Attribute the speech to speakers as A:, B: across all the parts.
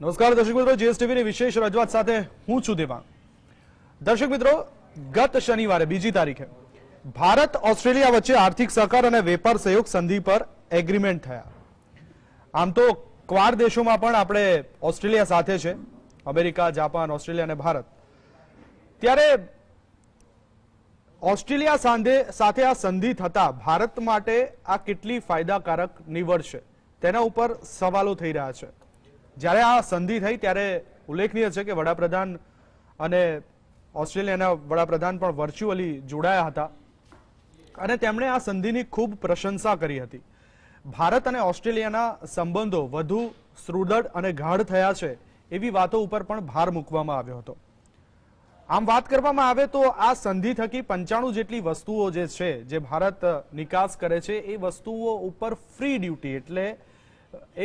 A: નમસ્કાર દર્શક મિત્રો, જીએસટીવીની વિશેષ રજૂઆત સાથે હું છું દેવાંગ। દર્શક મિત્રો, ગત શનિવારે 2 તારીખે ભારત ઓસ્ટ્રેલિયા વચ્ચે આર્થિક સહકાર અને વેપાર સહયોગ સંધિ પર એગ્રીમેન્ટ થયા। આમ તો ક્વાડ દેશોમાં પણ આપણે ઓસ્ટ્રેલિયા સાથે છે, અમેરિકા, જાપાન, ઓસ્ટ્રેલિયા અને ભારત। ત્યારે ઓસ્ટ્રેલિયા સાથે આ સંધિ થતા ભારત માટે આ કેટલી ફાયદાકારક નીવડશે તેના ઉપર સવાલો થઈ રહ્યા છે। જ્યારે આ સંધિ થઈ ત્યારે ઉલ્લેખનીય છે કે વડાપ્રધાન અને ઓસ્ટ્રેલિયાના વડાપ્રધાન પણ વર્ચ્યુઅલી જોડાયા હતા અને તેમણે આ સંધિની ખૂબ પ્રશંસા કરી હતી। ભારત અને ઓસ્ટ્રેલિયાના સંબંધો વધુ સુદૃઢ અને ગાઢ થયા છે એવી વાતો ઉપર પણ ભાર મૂકવામાં આવ્યો હતો। આમ વાત કરવામાં આવે તો આ સંધિ થકી 95 જેટલી વસ્તુઓ જે છે જે ભારત નિકાસ કરે છે એ વસ્તુઓ ઉપર ફ્રી ડ્યુટી એટલે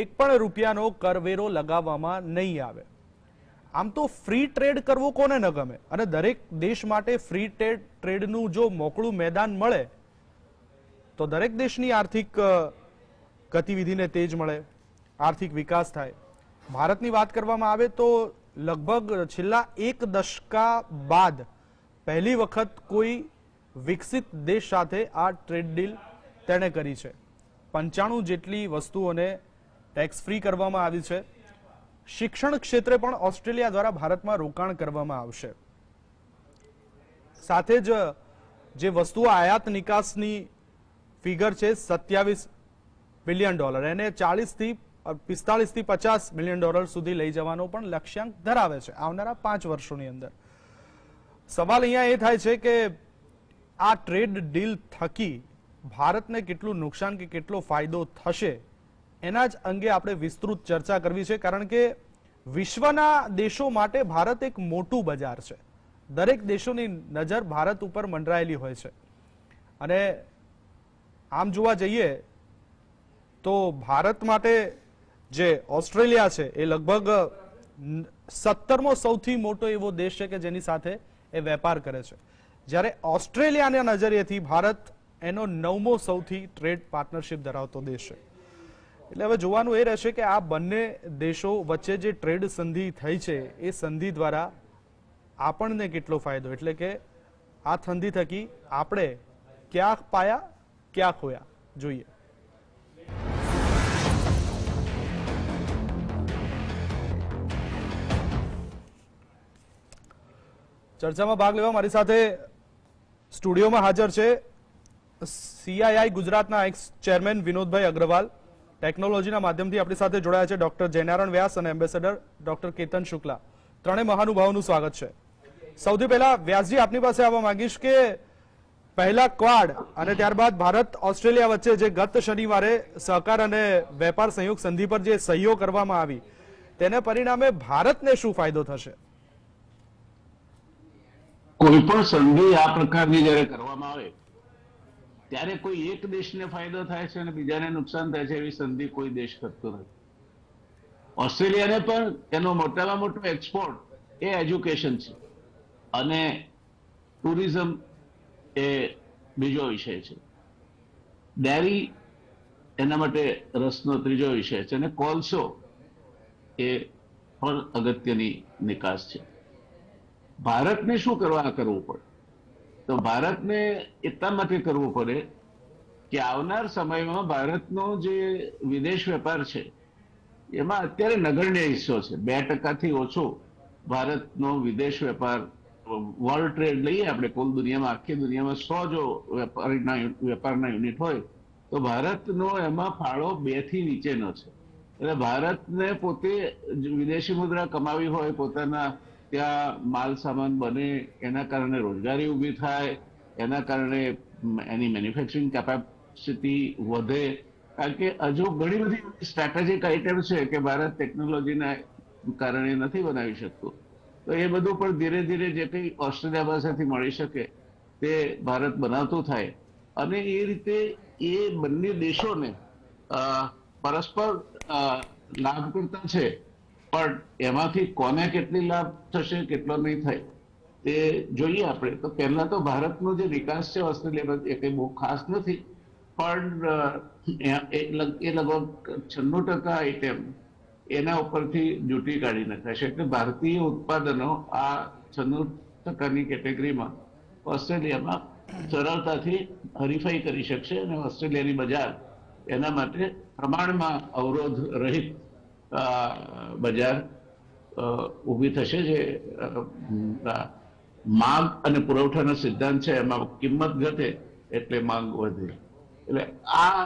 A: એક પણ રૂપિયાનો કરવેરો લગાવવામાં નહીં આવે। આમ તો ફ્રી ટ્રેડ કરવો કોને ન ગમે અને દરેક દેશ માટે ફ્રી ટ્રેડનું જો મોકળું મેદાન મળે તો દરેક દેશની આર્થિક ગતિવિધિને તેજ મળે, આર્થિક વિકાસ થાય। ભારતની વાત કરવામાં આવે તો લગભગ છેલ્લા 1 દશકા બાદ પહેલી વખત કોઈ વિકસિત દેશ સાથે આ ટ્રેડ ડીલ તેણે કરી છે। 95 જેટલી વસ્તુઓને ટેક્સ ફ્રી કરવામાં આવી છે। શિક્ષણ ક્ષેત્રે પણ ઓસ્ટ્રેલિયા દ્વારા ભારતમાં રોકાણ કરવામાં આવશે। સાથે જ જે વસ્તુઓ આયાત નિકાસની ફિગર છે $27 બિલિયન, એને 45 થી 50 બિલિયન ડોલર સુધી લઈ જવાનો પણ લક્ષ્યાંક ધરાવે છે આવનારા 5 વર્ષોની અંદર। સવાલ અહીંયા એ થાય છે કે આ ટ્રેડ ડીલ થકી ભારતને કેટલું નુકસાન કે કેટલો ફાયદો થશે એના જ અંગે આપણે વિસ્તૃત ચર્ચા કરવી છે, કારણ કે વિશ્વના દેશો માટે ભારત એક મોટું બજાર છે। દરેક દેશોની નજર ભારત ઉપર મંડરાયેલી હોય છે અને આમ જોવા જઈએ તો ભારત માટે જે ઓસ્ટ્રેલિયા છે એ લગભગ 17મો સૌથી મોટો એવો દેશ છે કે જેની સાથે એ વેપાર કરે છે, જ્યારે ઓસ્ટ્રેલિયાના નજરિયેથી ભારત એનો 9મો સૌથી ટ્રેડ પાર્ટનરશિપ ધરાવતો દેશ છે। એટલે હવે જોવાનું એ રહેશે કે આ બંને દેશો વચ્ચે જે ટ્રેડ સંધિ થઈ છે એ સંધિ દ્વારા આપણને કેટલો ફાયદો, એટલે કે આ સંધિ થકી આપણે ક્યાં પાયા ક્યાં ખોયા, જોઈએ। ચર્ચામાં ભાગ લેવા મારી સાથે સ્ટુડિયોમાં હાજર છે સીઆઈઆઈ ગુજરાતના એક્સ ચેરમેન વિનોદભાઈ અગ્રવાલ, ટેકનોલોજીના માધ્યમથી આપણી સાથે જોડાયા છે ડોક્ટર જયનારાયણ વ્યાસ અને એમ્બેસેડર ડોક્ટર કેતન શુક્લા। ત્રણેય મહાનુભાવોનું સ્વાગત છે। સૌથી પહેલા વ્યાસજી આપની પાસે આવવા માંગીશ કે પહેલા ક્વાડ અને ત્યારબાદ ભારત ઓસ્ટ્રેલિયા વચ્ચે જે ગત શનિવારે સહકાર અને વેપાર સહયોગ સંધિ પર જે સહીઓ કરવામાં આવી તેને પરિણામે ભારતને શું ફાયદો થશે?
B: કોઈ પણ સંધિ આ પ્રકારની જ્યારે કરવામાં આવે ત્યારે કોઈ એક દેશને ફાયદો થાય છે અને બીજાને નુકસાન થાય છે એવી સંધિ કોઈ દેશ કરતો નથી। ઓસ્ટ્રેલિયાને પણ એનો મોટામાં મોટો એક્સપોર્ટ એ એજ્યુકેશન છે અને ટુરિઝમ એ બીજો વિષય છે, ડેરી એના માટે રસનો ત્રીજો વિષય છે અને કોલસો એ પણ અગત્યની નિકાસ છે। ભારતને શું કરવું પડે? તો ભારતને એટલા માટે કરવું પડે કે આવનાર સમયમાં ભારતનો જે વિદેશ વેપાર છે એમાં અત્યારે નગણ્ય હિસ્સો છે, 2% ઓછો ભારતનો વિદેશ વેપાર। વર્લ્ડ ટ્રેડ લઈએ આપણે, કુલ દુનિયામાં, આખી દુનિયામાં 100 જો વેપારના યુનિટ હોય તો ભારતનો એમાં ફાળો 2 થી નીચેનો છે। એટલે ભારતને પોતે વિદેશી મુદ્રા કમાવી હોય, પોતાના ત્યાં માલ સામાન બને, એના કારણે રોજગારી ઊભી થાય, એના કારણે એની મેન્યુફેક્ચરિંગ કેપેસિટી વધે, કારણ કે હજુ ઘણી બધી સ્ટ્રેટેજિક આઇટમ છે કે ભારત ટેકનોલોજીના કારણે નથી બનાવી શકતું। તો એ બધું પણ ધીરે ધીરે જે કંઈ ઓસ્ટ્રેલિયા પાસેથી મળી શકે તે ભારત બનાવતું થાય અને એ રીતે એ બંને દેશોને પરસ્પર લાભ કરતા છે, પણ એમાંથી કોને કેટલી લાભ થશે કેટલો નહીં થાય તે જોઈએ આપણે। તો પહેલા તો ભારતનો જે વિકાસ છે ઓસ્ટ્રેલિયામાં એ કંઈ બહુ ખાસ નથી, પણ એ લગભગ 96% આઈટમ એના ઉપરથી ડ્યુટી કાઢી નખાશે. એટલે ભારતીય ઉત્પાદનો આ 96% કેટેગરીમાં ઓસ્ટ્રેલિયામાં સરળતાથી હરીફાઈ કરી શકશે અને ઓસ્ટ્રેલિયાની બજાર એના માટે પ્રમાણમાં અવરોધ રહિત બજાર ઊભી થશે. જે માંગ અને પુરવઠાનો સિદ્ધાંત છે, એમાં કિંમત ઘટે એટલે માંગ વધે. એટલે આ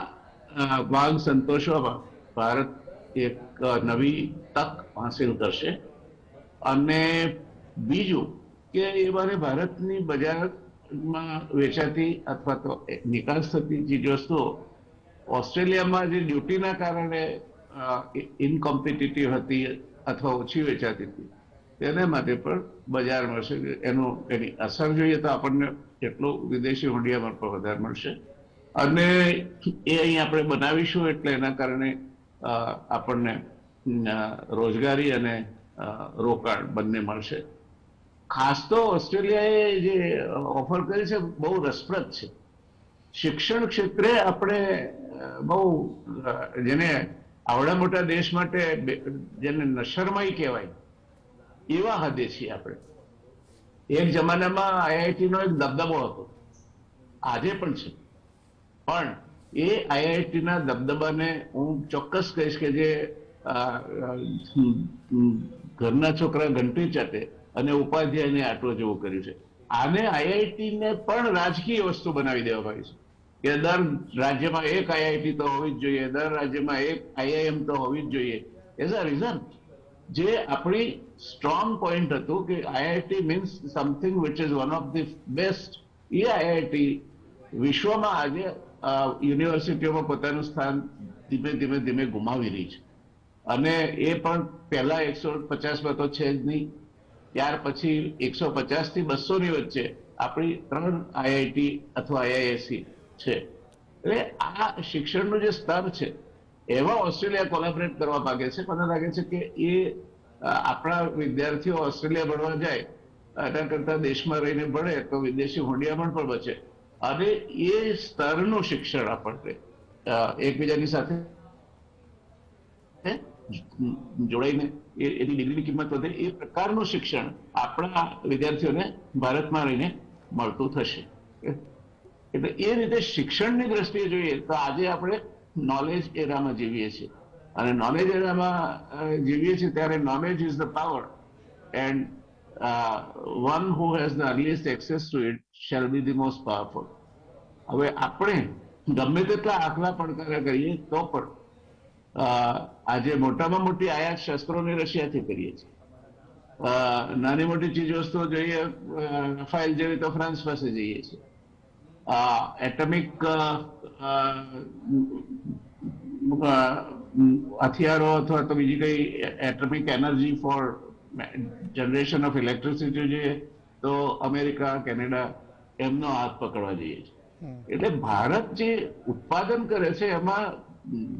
B: માંગ સંતોષવામાં ભારત એક નવી તક હાંસિલ કરશે. અને બીજું કે એવાને ભારતની બજારમાં વેચાતી અથવા તો નિકાસ થતી ચીજવસ્તુઓ ઓસ્ટ્રેલિયામાં જે ડ્યુટીના કારણે ઇનકોમ્પિટિટિવ હતી અથવા ઓછી વેચાતી હતી, તેના માટે પણ બજાર મળશે. એની અસર જોઈએ તો આપણને એટલું વિદેશી હુંડિયામણ પણ વધારે મળશે. અને એ અહીં આપણે બનાવીશું એટલે એના કારણે આપણને રોજગારી અને રોકાણ બંને મળશે. ખાસ તો ઓસ્ટ્રેલિયાએ જે ઓફર કરી છે બહુ રસપ્રદ છે. શિક્ષણ ક્ષેત્રે આપણે બહુ જેને આવડા મોટા દેશ માટે જેને નશરમય કહેવાય એવા હદે છીએ આપણે. એક જમાનામાં આઈઆઈટી નો એક દબદબો હતો, આજે પણ છે. પણ એ આઈઆઈટી ના દબદબાને હું ચોક્કસ કહીશ કે જે ઘરના છોકરા ઘંટી ચાટે અને ઉપાધ્યાયને આટલો જેવું કર્યું છે. આને આઈઆઈટી ને પણ રાજકીય વસ્તુ બનાવી દેવામાં આવી છે કે દર રાજ્યમાં એક આઈઆઈટી તો હોવી જ જોઈએ, દર રાજ્યમાં એક આઈઆઈએમ તો હોવી જ જોઈએ. એઝ અ રિઝલ્ટ જે આપણી સ્ટ્રોંગ પોઈન્ટ હતું કે IIT means something which is one of the best, A IIT વિશ્વમાં આજે યુનિવર્સિટીઓમાં પોતાનું સ્થાન ધીમે ધીમે ધીમે ગુમાવી રહી છે. અને એ પણ પહેલા 150માં તો છે જ નહીં, ત્યાર પછી 150 થી 200 ની વચ્ચે આપણી 3 આઈઆઈટી અથવા આઈઆઈએસસી છે. એટલે આ શિક્ષણનું જે સ્તર છે એમાં ઓસ્ટ્રેલિયા કોલેબરેટ કરવા માંગે છે. મને લાગે છે કે એ આપણા વિદ્યાર્થીઓ ઓસ્ટ્રેલિયા ભણવા જાય એના કરતા દેશમાં રહીને ભણે તો વિદેશી હુંડિયામણ પણ બચે અને એ સ્તરનું શિક્ષણ આપણને એકબીજાની સાથે જોડાઈને એની ડિગ્રીની કિંમત વધે એ પ્રકારનું શિક્ષણ આપણા વિદ્યાર્થીઓને ભારતમાં રહીને મળતું થશે. એટલે એ રીતે શિક્ષણની દ્રષ્ટિએ જોઈએ તો આજે આપણે નોલેજ એરામાં જીવીએ છીએ અને નોલેજ એરામાં જીવીએ છીએ ત્યારે knowledge is the power and one who has the earliest access to it shall be the most powerful. હવે આપણે ગમે તેટલા આખલા પડકારા કરીએ તો પણ આજે મોટામાં મોટી આયાત શસ્ત્રોની રશિયાથી કરીએ છીએ. નાની મોટી ચીજ વસ્તુઓ જોઈએ ફાઇલ જેવી તો ફ્રાન્સ પાસે જઈએ છીએ. એટમિક હથિયારો અથવા તો બીજી કઈ atomic energy for generation of electricity જોઈએ તો અમેરિકા, કેનેડા એમનો હાથ પકડવા જઈએ છીએ. એટલે ભારત જે ઉત્પાદન કરે છે એમાં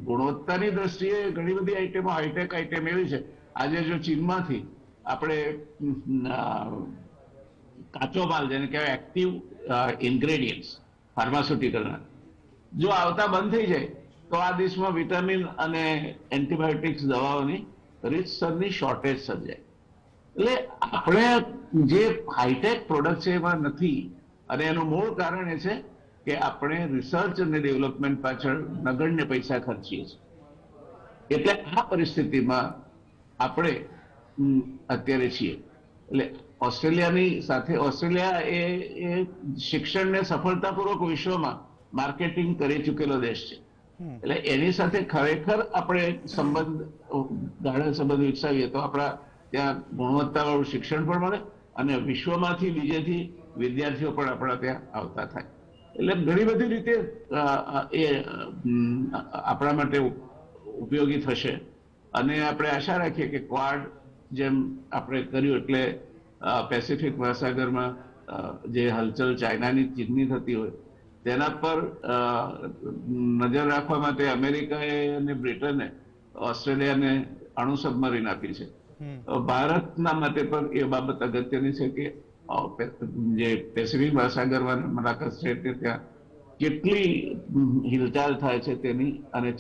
B: ગુણવત્તાની દ્રષ્ટિએ ઘણી બધી આઈટમો, હાઈટેક આઈટમ એવી છે. આજે જો ચીનમાંથી આપણે કાચો માલ જેને કહેવાય એક્ટિવ ઇન્ગ્રેડિયન્ટ્સ ફાર્માસ્યુટિકલના જો આવતા બંધ થઈ જાય તો આ દેશમાં વિટામિન અને એન્ટીબાયોટિક્સ દવાઓની રીતસરની શોર્ટેજ સર્જાય. એટલે આપણે જે હાઈટેક પ્રોડક્ટ છે એમાં નથી અને એનું મૂળ કારણ એ છે કે આપણે રિસર્ચ અને ડેવલપમેન્ટ પાછળ નગણ્ય પૈસા ખર્ચીએ છીએ. એટલે આ પરિસ્થિતિમાં આપણે અત્યારે છીએ. એટલે ઓસ્ટ્રેલિયાની સાથે ઓસ્ટ્રેલિયા એ શિક્ષણને સફળતાપૂર્વક વિશ્વમાં માર્કેટિંગ કરી ચૂકેલો દેશ છે. એટલે એની સાથે ખરેખર આપણે ગાઢ સંબંધ વિકસાવીએ તો આપણા ત્યાં ગુણવત્તાવાળું શિક્ષણ પણ મળે અને વિશ્વમાંથી બીજેથી વિદ્યાર્થીઓ પણ આપણા ત્યાં આવતા થાય. એટલે ઘણી બધી રીતે એ આપણા માટે ઉપયોગી થશે અને આપણે આશા રાખીએ કે ક્વાડ જેમ આપણે કર્યું એટલે પેસિફિક મહાસાગરમાં જે હલચલ ચાઇનાની, ચીનની થતી હોય તેના પર નજર રાખવા માટે અમેરિકાએ અને બ્રિટને ઓસ્ટ્રેલિયાને અણુ સબમરીન આપી છે. ભારતના માટે પણ એ બાબત અગત્યની છે કે જે પેસિફિક મહાસાગરમાં મુલાકાત છે ત્યાં કેટલી હિલચાલ થાય છે તેની અને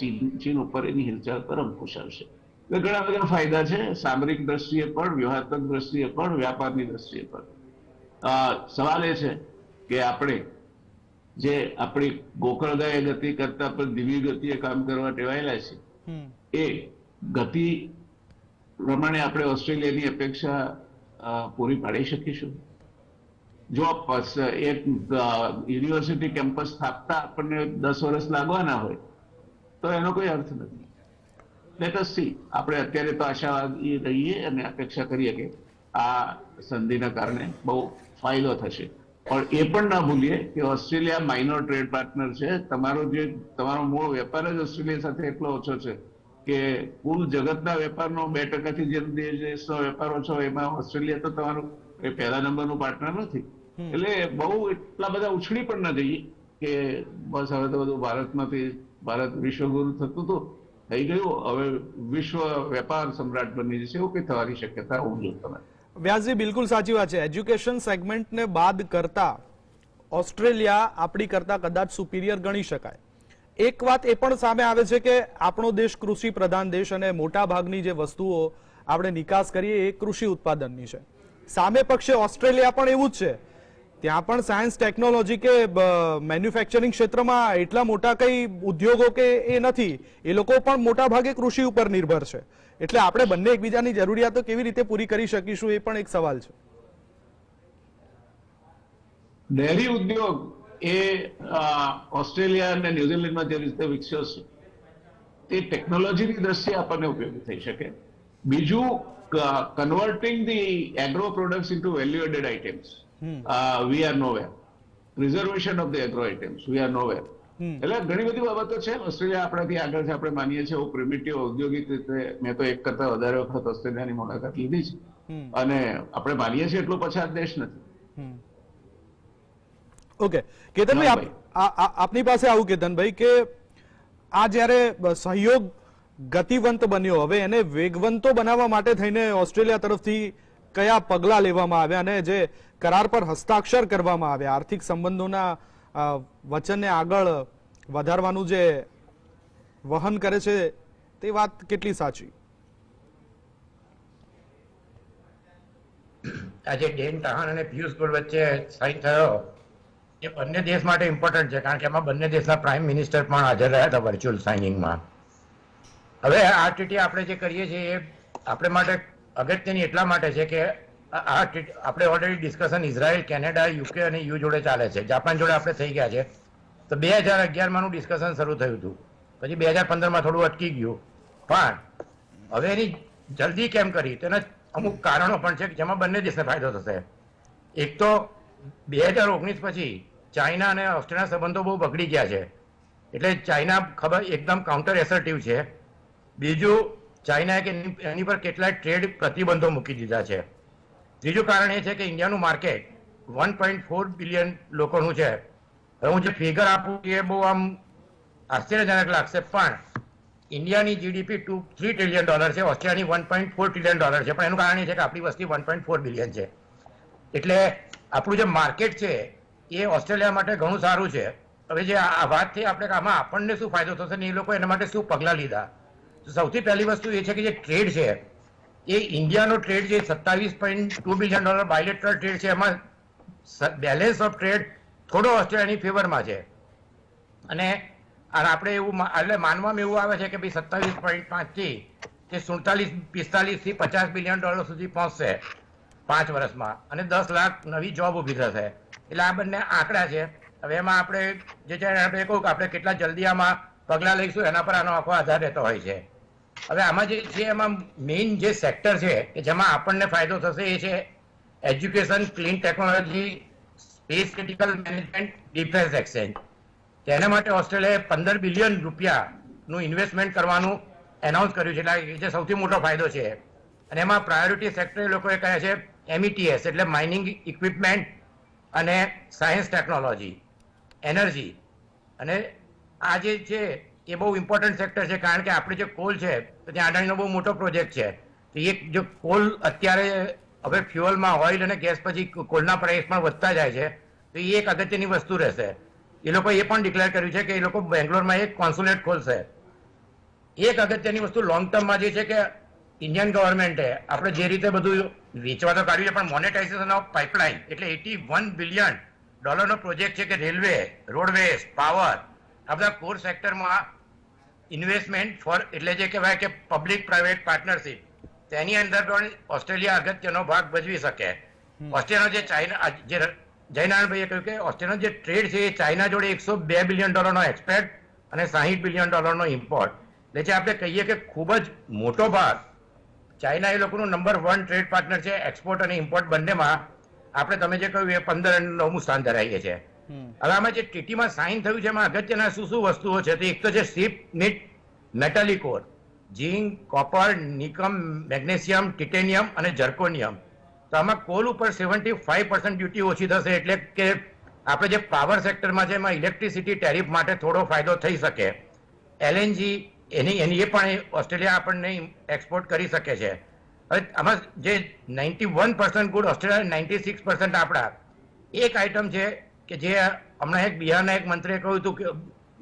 B: ચીન ઉપર એની હિલચાલ પર અંકુશ આવશે. એટલે ઘણા બધા ફાયદા છે, સામરિક દ્રષ્ટિએ પણ, વ્યૂહાત્મક દ્રષ્ટિએ પણ, વ્યાપારની દ્રષ્ટિએ પણ. સવાલ એ છે કે આપણે જે આપણી ગોકળગાય ગતિ કરતા પણ ધીમી ગતિએ કામ કરવા ટેવાયેલા છે, એ ગતિ પ્રમાણે આપણે ઓસ્ટ્રેલિયાની અપેક્ષા પૂરી પાડી શકીશું? જો એક યુનિવર્સિટી કેમ્પસ સ્થાપતા આપણને 10 વર્ષ લાગવાના હોય તો એનો કોઈ અર્થ નથી. Let S C. આપણે અત્યારે તો આશાવાદી રહીએ અને અપેક્ષા કરીએ કે આ સંધિના કારણે બહુ ફાયદો થશે. પણ એ પણ ના ભૂલીએ કે ઓસ્ટ્રેલિયા માઇનોર ટ્રેડ પાર્ટનર છે. તમારો મૂળ વેપાર જ ઓસ્ટ્રેલિયા સાથે એટલો ઓછો છે કે કુલ જગતના વેપારનો 2%થી જે દેશનો વેપાર ઓછો હોય એમાં ઓસ્ટ્રેલિયા તો તમારું પહેલા નંબરનું પાર્ટનર નથી. એટલે બહુ એટલા બધા ઉછળી પણ ના જઈએ કે બસ હવે તો બધું ભારત વિશ્વગુરુ થતું હતું, થઈ ગયું, હવે વિશ્વ વેપાર સમ્રાટ બની જશે, એવું કઈ થવાની શક્યતા હોવી જોઈએ. તમે
A: વ્યાસજી બિલકુલ સાચી વાત છે. એજ્યુકેશન સેગમેન્ટને બાદ કરતા ઓસ્ટ્રેલિયા આપણી કરતા કદાચ સુપીરિયર ગણી શકાય. એક વાત એ પણ સામે આવે છે કે આપણો દેશ કૃષિ પ્રધાન દેશ અને મોટા ભાગની જે વસ્તુઓ આપણે નિકાસ કરીએ એ કૃષિ ઉત્પાદનની છે. સામે પક્ષે ઓસ્ટ્રેલિયા પણ એવું જ છે. ત્યાં પણ સાયન્સ ટેકનોલોજી કે મેન્યુફેક્ચરિંગ ક્ષેત્રમાં એટલા મોટા કઈ ઉદ્યોગો કે એ નથી. એ લોકો પણ મોટા ભાગે કૃષિ ઉપર નિર્ભર છે. એટલે આપણે બંને એકબીજાની જરૂરિયાતો કેવી રીતે પૂરી કરી શકીશું એ પણ એક સવાલ છે.
B: ડેરી ઉદ્યોગ એ ઓસ્ટ્રેલિયા અને ન્યુઝીલેન્ડમાં જે રીતે વિકસ્યો છે તે ટેકનોલોજીની દ્રષ્ટિએ આપણને ઉપયોગી થઈ શકે. બીજું, converting the agro products into value added items, we are nowhere. Preservation of the agro items, we are nowhere. એટલે ઘણી બધી બાબતો છે. ઓસ્ટ્રેલિયા આપણાથી આગળ છે, આપણે માનીએ છીએ. એવું પ્રિમિટિવ ઔદ્યોગિક રીતે મેં તો એક કરતા વધારે વખત ઓસ્ટ્રેલિયાની મુલાકાત લીધી છે અને આપણે માનીએ છીએ એટલો પછાત દેશ નથી.
A: ઓકે કેતનભાઈ, આપની પાસે આવું કેતનભાઈ કે આ જ્યારે સહયોગ ગતિવંત બન્યો, હવે એને વેગવંતો બનાવવા માટે થઈને ઓસ્ટ્રેલિયા તરફથી કયા પગલા લેવામાં આવ્યા અને જે કરાર પર હસ્તાક્ષર કરવામાં આવ્યા, આર્થિક સંબંધોના વચનને આગળ વધારવાનું જે વહન કરે છે તે વાત કેટલી સાચી?
C: આજે ડેન ટાહન અને પિયુષ ગોયલ વચ્ચે સાઇન થયો એ બંને દેશ માટે ઇમ્પોર્ટન્ટ છે, કારણ કે એમાં બંને દેશના પ્રાઇમ મિનિસ્ટર પણ હાજર રહ્યા હતા વર્ચ્યુઅલ સાઇનિંગમાં. હવે આ ટ્રીટી આપણે જે કરીએ છીએ એ આપણે માટે અગત્યની એટલા માટે છે કે આ આપણે already discussion Israel, Canada, UK અને યુ જોડે ચાલે છે. જાપાન જોડે આપણે થઈ ગયા છે. તો 2011માં ડિસ્કશન શરૂ થયું હતું, પછી 2015માં થોડું અટકી ગયું. પણ હવે એની જલ્દી કેમ કરી તેના અમુક કારણો પણ છે જેમાં બંને દેશને ફાયદો થશે. એક તો 2019 પછી ચાઇના અને ઓસ્ટ્રેલિયાના સંબંધો બહુ બગડી ગયા છે, એટલે ચાઇના એકદમ કાઉન્ટર એસર્ટિવ છે. બીજું, ચાઇનાએ કે એની પર કેટલાય ટ્રેડ પ્રતિબંધો મૂકી દીધા છે. ત્રીજું કારણ એ છે કે ઇન્ડિયાનું માર્કેટ 1.4 બિલિયન લોકોનું છે. હવે હું જે ફિગર આપું એ બહુ આમ આશ્ચર્યજનક લાગશે, પણ ઇન્ડિયાની જીડીપી $3 ટ્રિલિયન છે, ઓસ્ટ્રેલિયાની $1.4 ટ્રિલિયન છે. પણ એનું કારણ એ છે કે આપણી વસ્તી 1.4 બિલિયન છે. એટલે આપણું જે માર્કેટ છે એ ઓસ્ટ્રેલિયા માટે ઘણું સારું છે. હવે જે આ વાત થઈ આપણે આમાં આપણને શું ફાયદો થશે ને એ લોકો એના માટે શું પગલાં લીધા, તો સૌથી પહેલી વસ્તુ એ છે કે જે ટ્રેડ છે એ ઇન્ડિયાનો ટ્રેડ જે $27.2 બિલિયન બાયલેટરલ ટ્રેડ છે, એમાં બેલેન્સ ઓફ ટ્રેડ થોડો ઓસ્ટ્રેલિયાની ફેવરમાં છે. અને આપણે એવું એટલે માનવામાં એવું આવે છે કે ભાઈ 27.5 થી તે 45 થી $50 બિલિયન સુધી પહોંચશે 5 વર્ષમાં, અને 10 લાખ નવી જોબ ઊભી થશે. એટલે આ બંને આંકડા છે. હવે એમાં આપણે જે છે આપણે કહું કે આપણે કેટલા જલ્દી આમાં પગલાં લઈશું એના પર આનો આખો આધાર રહેતો હોય છે. હવે આમાં જે છે એમાં મેઇન જે સેક્ટર છે કે જેમાં આપણને ફાયદો થશે એ છે education, clean technology, space critical management, defence exchange. તેના માટે ઓસ્ટ્રેલિયાએ $15 બિલિયન ઇન્વેસ્ટમેન્ટ કરવાનું એનાઉન્સ કર્યું છે. એટલે એ જે સૌથી મોટો ફાયદો છે. અને એમાં પ્રાયોરિટી સેક્ટર એ લોકોએ કહે છે METS, એટલે માઇનિંગ ઇક્વિપમેન્ટ અને સાયન્સ ટેકનોલોજી, એનર્જી. અને આ જે છે એ બહુ ઇમ્પોર્ટન્ટ સેક્ટર છે, કારણ કે આપણે જે કોલ છે તો ત્યાં અડાણીનો બહુ મોટો પ્રોજેક્ટ છે. તો એ જો કોલ અત્યારે હવે ફ્યુઅલમાં ઓઇલ અને ગેસ પછી કોલના પ્રાઇસ પણ વધતા જાય છે, તો એ એક અગત્યની વસ્તુ રહેશે. એ લોકો એ પણ ડિક્લેર કર્યું છે કે એ લોકો બેંગ્લોરમાં એક કોન્સ્યુલેટ ખોલશે. એક અગત્યની વસ્તુ લોંગ ટર્મમાં જે છે કે ઇન્ડિયન ગવર્મેન્ટે આપણે જે રીતે બધું વેચવા તો કાઢ્યું છે પણ મોનેટાઇઝેશન ઓફ પાઇપલાઇન એટલે $81 બિલિયન પ્રોજેક્ટ છે કે રેલવે, રોડવેઝ, પાવર આ બધા કોર સેક્ટરમાં ઇન્વેસ્ટમેન્ટ ફોર એટલે જે કહેવાય કે પબ્લિક પ્રાઇવેટ પાર્ટનરશિપ તેની અંદર પણ ઓસ્ટ્રેલિયા અગત્યનો ભાગ ભજવી શકે. ઓસ્ટ્રેલિયાનો જે ચાઇના જે જયનારાયણભાઈએ કહ્યું કે ઓસ્ટ્રેલિયાનો જે ટ્રેડ છે એ ચાઇના જોડે $102 બિલિયન એક્સપોર્ટ અને $60 બિલિયન ઇમ્પોર્ટ એટલે જે આપણે કહીએ કે ખૂબ જ મોટો ભાગ ચાઇના એ લોકોનું નંબર 1 ટ્રેડ પાર્ટનર છે એક્સપોર્ટ અને ઇમ્પોર્ટ બંનેમાં. આપણે તમે જે કહ્યું એ 15 અને 9મું સ્થાન ધરાવીએ છીએ. હવે આમાં જે ટીટીમાં સાઇન થયું છે એમાં અગત્યના શું શું વસ્તુઓ છે તો એક તો છે શિપ નીટ મેટાલિક ઓર, ઝીંક, કોપર, નિકમ, મેગ્નેશિયમ, ટિટેનિયમ અને જર્કોનિયમ. તો આમાં કોલ ઉપર 75% ડ્યુટી ઓછી થશે એટલે કે આપણે જે પાવર સેક્ટરમાં છે એમાં ઇલેક્ટ્રિસિટી ટેરિફ માટે થોડો ફાયદો થઈ શકે. એલએનજી એની એ પણ ઓસ્ટ્રેલિયા આપણને એક્સપોર્ટ કરી શકે છે. હવે આમાં જે 91% ગુડ ઓસ્ટ્રેલિયા 96% આપણા એક આઈટમ છે કે જે હમણાં એક બિહારના એક મંત્રીએ કહ્યું હતું કે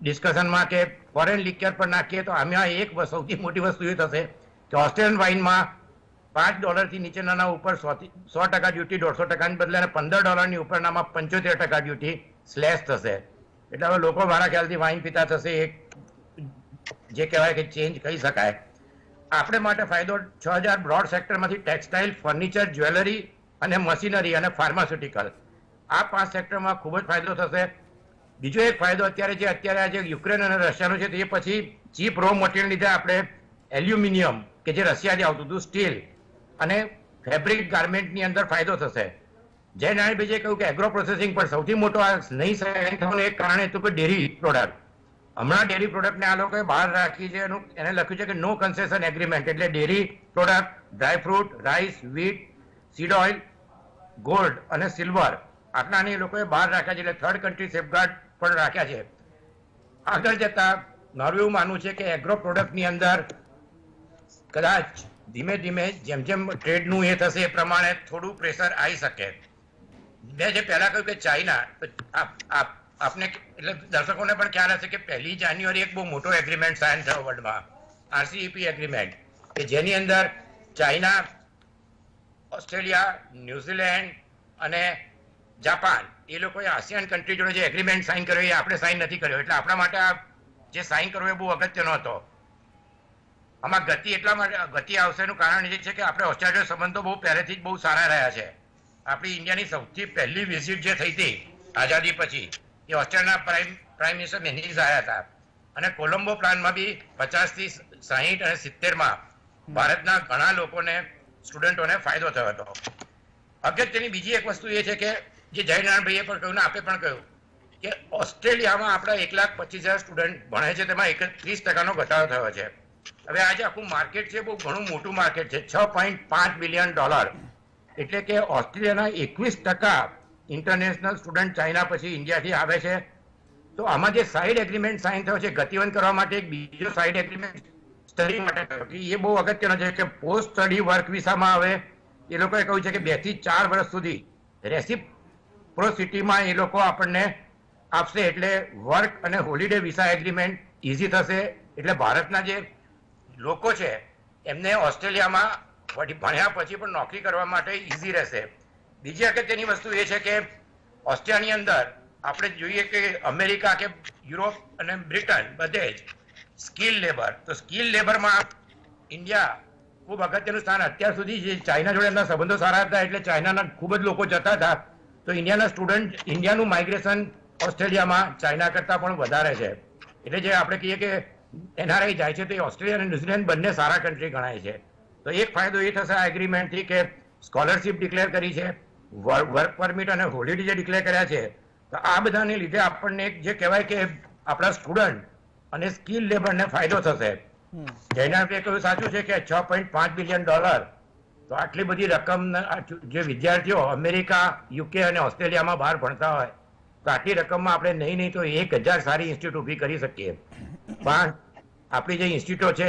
C: ડિસ્કશનમાં કે ફોરેન લિક્વર પર નાખીએ તો આમાં એક સૌથી મોટી વસ્તુ એ થશે કે ઓસ્ટ્રેલિયન વાઇનમાં $5 નીચેના ઉપર 100% ડ્યુટી 150% બદલે અને $15 ઉપરનામાં 75% ડ્યુટી સ્લેશ થશે. એટલે હવે લોકો મારા ખ્યાલથી વાઇન પીતા થશે એક જે કહેવાય કે ચેન્જ કહી શકાય. આપણે માટે ફાયદો 6000 બ્રોડ સેક્ટરમાંથી ટેક્સટાઇલ, ફર્નિચર, જ્વેલરી અને મશીનરી અને ફાર્માસ્યુટિકલ આ 5 સેક્ટરમાં ખૂબ જ ફાયદો થશે. બીજો એક ફાયદો અત્યારે આજે યુક્રેન અને રશિયાનો છે તે પછી ચીપ રો મટીરિયલ લીધે આપણે એલ્યુમિનિયમ કે જે રશિયાથી આવતું હતું, સ્ટીલ અને ફેબ્રિક ગાર્મેન્ટની અંદર ફાયદો થશે. જય નારાયણભાઈએ કહ્યું કે એગ્રો પ્રોસેસિંગ પર સૌથી મોટો આ નહીં સાઇન થવાનું એક કારણ હતું કે ડેરી પ્રોડક્ટ. હમણાં ડેરી પ્રોડક્ટને આ લોકોએ બહાર રાખી છે એને લખ્યું છે કે નો કન્સેશન એગ્રીમેન્ટ એટલે dairy product, dry fruit, rice, wheat, seed oil, gold અને સિલ્વર આટલાને એ લોકોએ બહાર રાખ્યા છે એટલે થર્ડ કન્ટ્રી સેફગાર્ડ પણ રાખ્યા છે. આગળ જતા મારું એવું માનવું છે કે એગ્રો પ્રોડક્ટની અંદર કદાચ ધીમે ધીમે જેમ જેમ ટ્રેડનું એ થશે એ પ્રમાણે થોડું પ્રેશર આવી શકે. મેં જે પહેલા કહ્યું કે ચાઇના આપને એટલે દર્શકોને પણ ખ્યાલ હશે કે 1 જાન્યુઆરી એક બહુ મોટો એગ્રીમેન્ટ સાઇન થયો વર્લ્ડમાં, RCEP એગ્રીમેન્ટ કે જેની અંદર ચાઇના, ઓસ્ટ્રેલિયા, ન્યુઝીલેન્ડ અને જાપાન એ લોકોએ આસિયાન કન્ટ્રી જોડે જે એગ્રીમેન્ટ સાઇન કર્યો એ આપણે સાઇન નથી કર્યો એટલે આપણા માટે આ જે સાઇન કરવો એ બહુ અગત્યનો હતો. આમાં ગતિ આવશે એનું કારણ એ છે કે આપણે ઓસ્ટ્રેલિયા સંબંધો બહુ પહેલેથી જ બહુ સારા રહ્યા છે. આપણી ઇન્ડિયાની સૌથી પહેલી વિઝિટ જે થઈ હતી આઝાદી પછી એ ઓસ્ટ્રેલિયાના પ્રાઇમ મિનિસ્ટર મેનીઝ આવ્યા હતા અને કોલંબો પ્લાનમાં બી 50 થી 60 અને 70માં ભારતના ઘણા લોકોને સ્ટુડન્ટોને ફાયદો થયો હતો. અગત્યની બીજી એક વસ્તુ એ છે કે જે જયનારાયણભાઈએ પણ કહ્યું ને આપણે પણ કહ્યું કે ઓસ્ટ્રેલિયામાં આપણા 1,25,000 સ્ટુડન્ટ ભણે છે તેમાં 31% ઘટાડો થયો છે. હવે આજે આખું માર્કેટ છે બહુ ઘણું મોટું માર્કેટ છે, $6.5 બિલિયન એટલે કે ઓસ્ટ્રેલિયાના 21% ઇન્ટરનેશનલ સ્ટુડન્ટ ચાઇના પછી ઇન્ડિયાથી આવે છે. તો આમાં જે સાઇડ એગ્રીમેન્ટ સાઇન થયો છે ગતિવંત કરવા માટે એક બીજો સાઇડ એગ્રીમેન્ટ સ્ટડી માટે થયો કે એ બહુ અગત્યનો છે કે પોસ્ટ સ્ટડી વર્ક વિસામાં આવે એ લોકોએ કહ્યું છે કે 2 થી 4 વર્ષ સુધી રેસિપ્રોસિટીમાં એ લોકો આપણને આપશે એટલે વર્ક અને હોલિડે વિસા એગ્રીમેન્ટ ઇઝી થશે. એટલે ભારતના જે લોકો છે એમને ઓસ્ટ્રેલિયામાં ભણ્યા પછી પણ નોકરી કરવા માટે ઇઝી રહેશે. બીજી અગત્યની વસ્તુ એ છે કે ઓસ્ટ્રેલિયાની અંદર આપણે જોઈએ કે અમેરિકા કે યુરોપ અને બ્રિટન બધે જ સ્કિલ લેબર, તો સ્કિલ લેબરમાં ઇન્ડિયા ખૂબ અગત્યનું સ્થાન. અત્યાર સુધી જે ચાઇના જોડે એમના સંબંધો સારા હતા એટલે ચાઇનાના ખૂબ જ લોકો જતા હતા તો ઇન્ડિયાના સ્ટુડન્ટ ઇન્ડિયાનું માઇગ્રેશન ઓસ્ટ્રેલિયામાં ચાઇના કરતાં પણ વધારે છે. એટલે જે આપણે કહીએ કે NRI જાય છે તો એ ઓસ્ટ્રેલિયા અને ન્યુઝીલેન્ડ બંને સારા કન્ટ્રી ગણાય છે. તો એક ફાયદો એ થશે આ એગ્રીમેન્ટથી કે સ્કોલરશિપ ડિક્લેર કરી છે, વર્ક પરમિટ અને હોલિડે જે ડિક્લેર કર્યા છે તો આ બધાને લીધે આપણને જે કહેવાય કે આપણા સ્ટુડન્ટ અને સ્કિલ લેબરને ફાયદો થશે. જયનારાયણભાઈએ કહ્યું સાચું છે કે $6.5 બિલિયન તો આટલી બધી રકમ જે વિદ્યાર્થીઓ અમેરિકા, UK અને ઓસ્ટ્રેલિયામાં બહાર ભણતા હોય તો આટલી રકમમાં આપણે નહીં તો 1000 સારી ઇન્સ્ટિટ્યૂટ ઊભી કરી શકીએ. પણ આપણી જે ઇન્સ્ટિટ્યૂટો છે